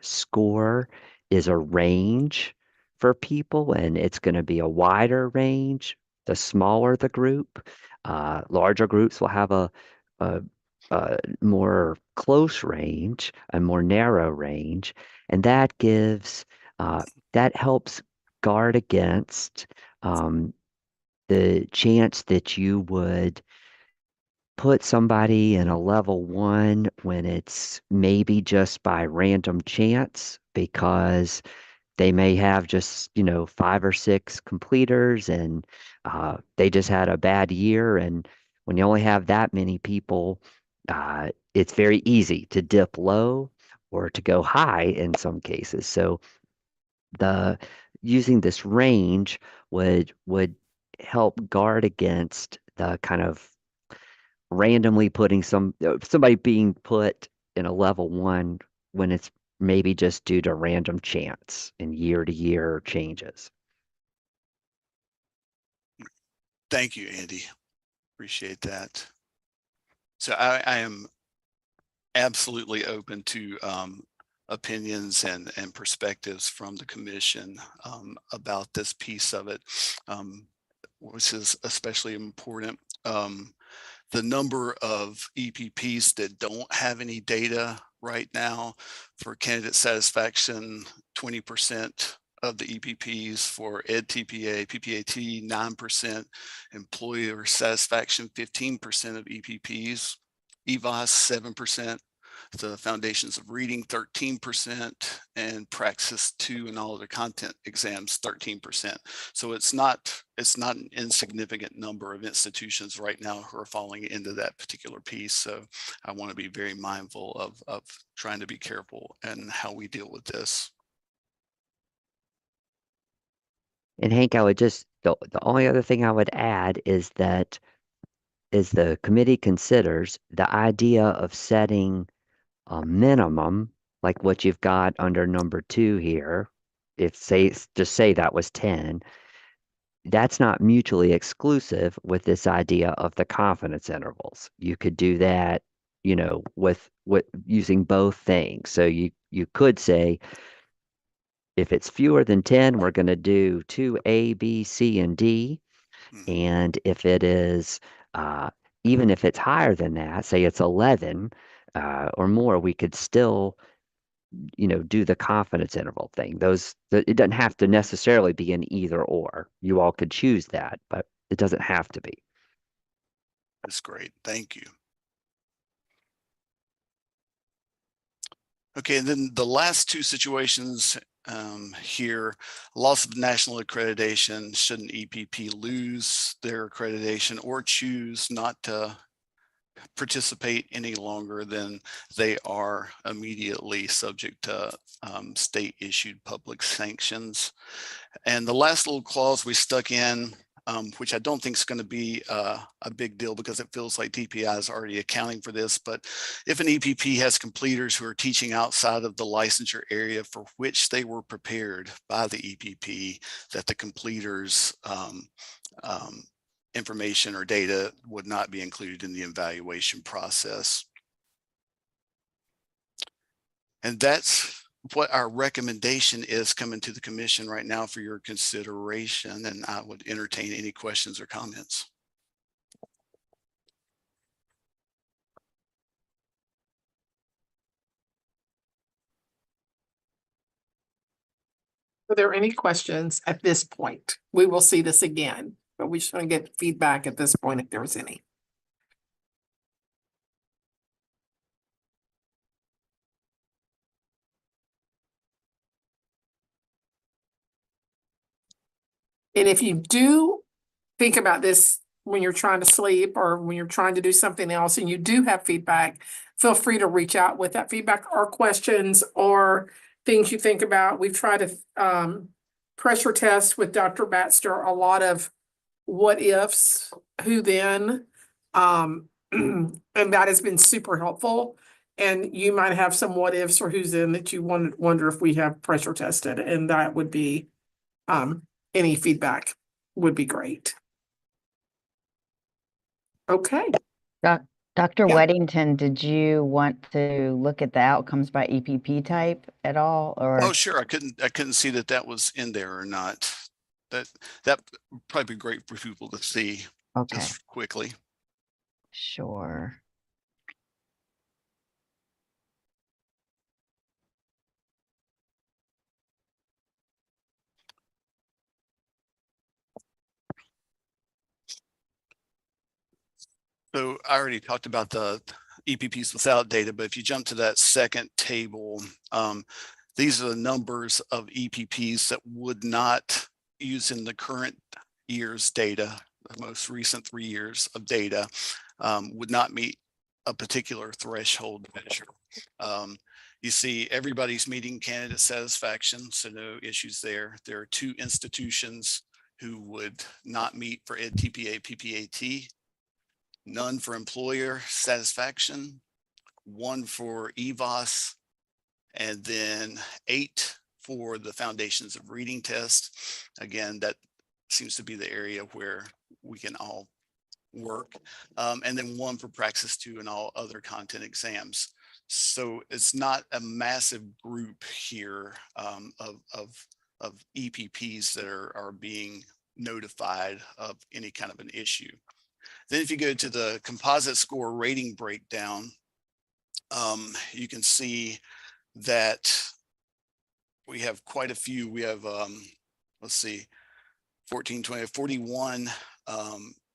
score is a range for people, and it's going to be a wider range. The smaller the group, larger groups will have a more close range, a more narrow range, and that gives that helps guard against the chance that you would put somebody in a level 1 when it's maybe just by random chance because they may have just 5 or 6 completers and they just had a bad year. And when you only have that many people, it's very easy to dip low or to go high in some cases. So the using this range would help guard against the kind of randomly putting somebody being put in a level 1 when it's maybe just due to random chance and year-to-year changes. Thank you, Andy. Appreciate that. So I am absolutely open to opinions and perspectives from the commission about this piece of it, which is especially important. The number of EPPs that don't have any data right now for candidate satisfaction, 20% of the EPPs, for EdTPA, PPAT, 9%, employer satisfaction, 15% of EPPs, EVOS, 7%, the foundations of reading, 13%, and Praxis 2 and all of the content exams, 13%. So it's not an insignificant number of institutions right now who are falling into that particular piece. So I want to be very mindful of trying to be careful in how we deal with this. And Hank, I would just, the only other thing I would add is that is the committee considers the idea of setting a minimum, like what you've got under number 2 here, if just say that was 10, that's not mutually exclusive with this idea of the confidence intervals. You could do that, with using both things. So you could say, if it's fewer than 10, we're going to do 2A, B, C, and D. And if it is, even if it's higher than that, say it's 11 or more, we could still, do the confidence interval thing. It doesn't have to necessarily be an either or. You all could choose that, but it doesn't have to be. That's great. Thank you. Okay, and then the last two situations here, loss of national accreditation. Should an EPP lose their accreditation or choose not to participate any longer, then they are immediately subject to state issued public sanctions. And the last little clause we stuck in, which I don't think is going to be a big deal because it feels like DPI is already accounting for this. But if an EPP has completers who are teaching outside of the licensure area for which they were prepared by the EPP, that the completers information or data would not be included in the evaluation process. And that's what our recommendation is coming to the commission right now for your consideration. And I would entertain any questions or comments. Are there any questions at this point? We will see this again, but we just want to get feedback at this point if there was any. And if you do think about this when you're trying to sleep or when you're trying to do something else and you do have feedback, feel free to reach out with that feedback or questions or things you think about. We've tried to pressure test with Dr. Baxter a lot of what ifs, who then, and that has been super helpful. And you might have some what ifs or who's in that you wonder if we have pressure tested, and that would be any feedback would be great. Okay. Dr. Yeah. Weddington, did you want to look at the outcomes by EPP type at all, or? Oh, sure. I couldn't see that was in there or not. That would probably be great for people to see. Okay. Just quickly. Sure. So I already talked about the EPPs without data, but if you jump to that second table, these are the numbers of EPPs that would not use in the current year's data, the most recent 3 years of data, would not meet a particular threshold measure. You see everybody's meeting candidate satisfaction, so no issues there. There are 2 institutions who would not meet for EdTPA PPAT, none for employer satisfaction, 1 for EVOS, and then 8 for the foundations of reading test. Again, that seems to be the area where we can all work. And then 1 for Praxis 2 and all other content exams. So it's not a massive group here of EPPs that are being notified of any kind of an issue. Then if you go to the composite score rating breakdown, you can see that we have quite a few. We have, let's see, 14, 20, 41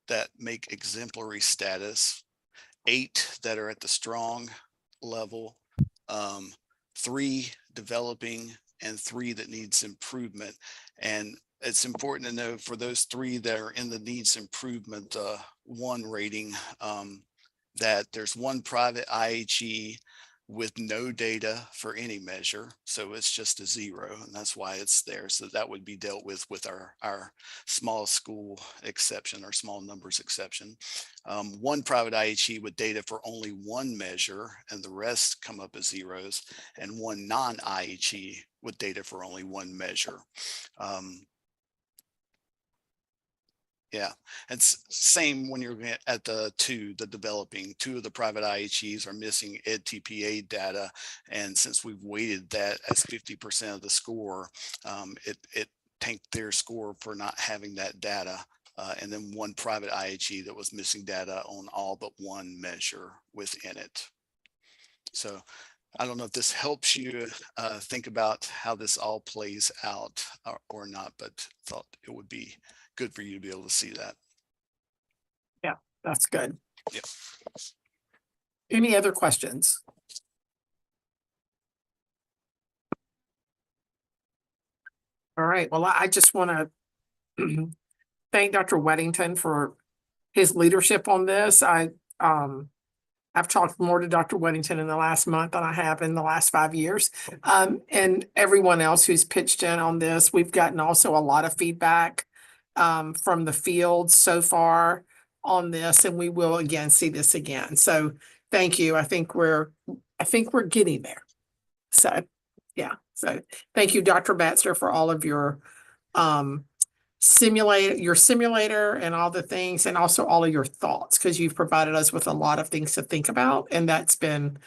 that make exemplary status, 8 that are at the strong level, 3 developing, and 3 that needs improvement. And it's important to know for those 3 that are in the needs improvement 1 rating, that there's 1 private IHE, with no data for any measure. So it's just a 0, and that's why it's there. So that would be dealt with our small school exception or small numbers exception. One private IHE with data for only one measure and the rest come up as 0s, and one non-IHE with data for only one measure. Yeah, it's same when you're at the developing. 2 of the private IHEs are missing EdTPA data, and since we've weighted that as 50% of the score, it tanked their score for not having that data. And then one private IHE that was missing data on all but one measure within it. So I don't know if this helps you think about how this all plays out or not, but thought it would be good for you to be able to see that. Yeah, that's good. Yeah. Any other questions? All right. Well, I just want to thank Dr. Weddington for his leadership on this. I've talked more to Dr. Weddington in the last month than I have in the last 5 years. And everyone else who's pitched in on this, we've gotten also a lot of feedback from the field so far on this, and we will again see this again. So thank you. I think we're getting there. So yeah. So thank you, Dr. Batster, for all of your simulator and all the things, and also all of your thoughts, because you've provided us with a lot of things to think about, and that's been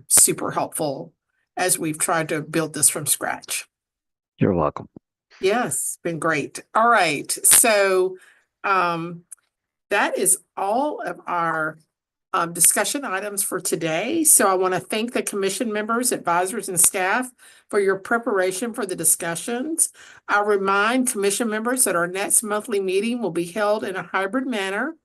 super helpful as we've tried to build this from scratch. You're welcome. Yes, been great. All right. So that is all of our discussion items for today. So I want to thank the commission members, advisors, and staff for your preparation for the discussions. I'll remind commission members that our next monthly meeting will be held in a hybrid manner,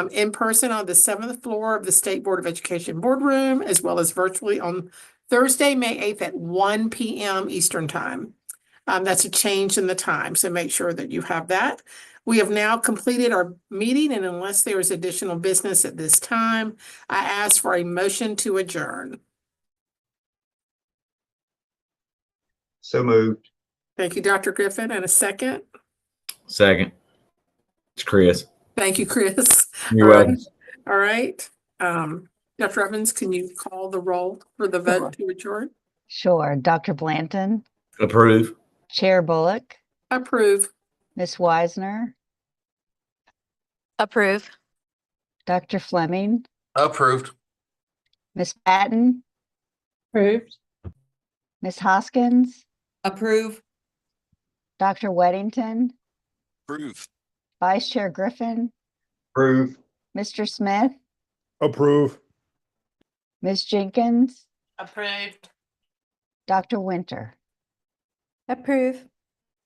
in person on the 7th floor of the State Board of Education boardroom, as well as virtually on Thursday, May 8th at 1 p.m. Eastern Time. That's a change in the time, so make sure that you have that. We have now completed our meeting, and unless there is additional business at this time, I ask for a motion to adjourn. So moved. Thank you, Dr. Griffin, and a second. Second. It's Chris. Thank you, Chris. You're welcome. All right. Dr. Evans, can you call the roll for the vote to adjourn? Sure. Dr. Blanton, Approve. Chair Bullock, Approve. Ms. Wisner, Approve. Dr. Fleming, Approved. Ms. Patton, Approved. Ms. Hoskins, Approve. Dr. Weddington, Approve. Vice Chair Griffin, Approve. Mr. Smith, Approve. Ms. Jenkins, Approved. Dr. Winter. Approve.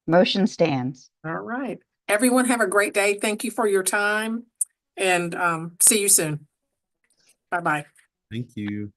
Motion stands. All right. Everyone have a great day. Thank you for your time, and see you soon. Bye-bye. Thank you.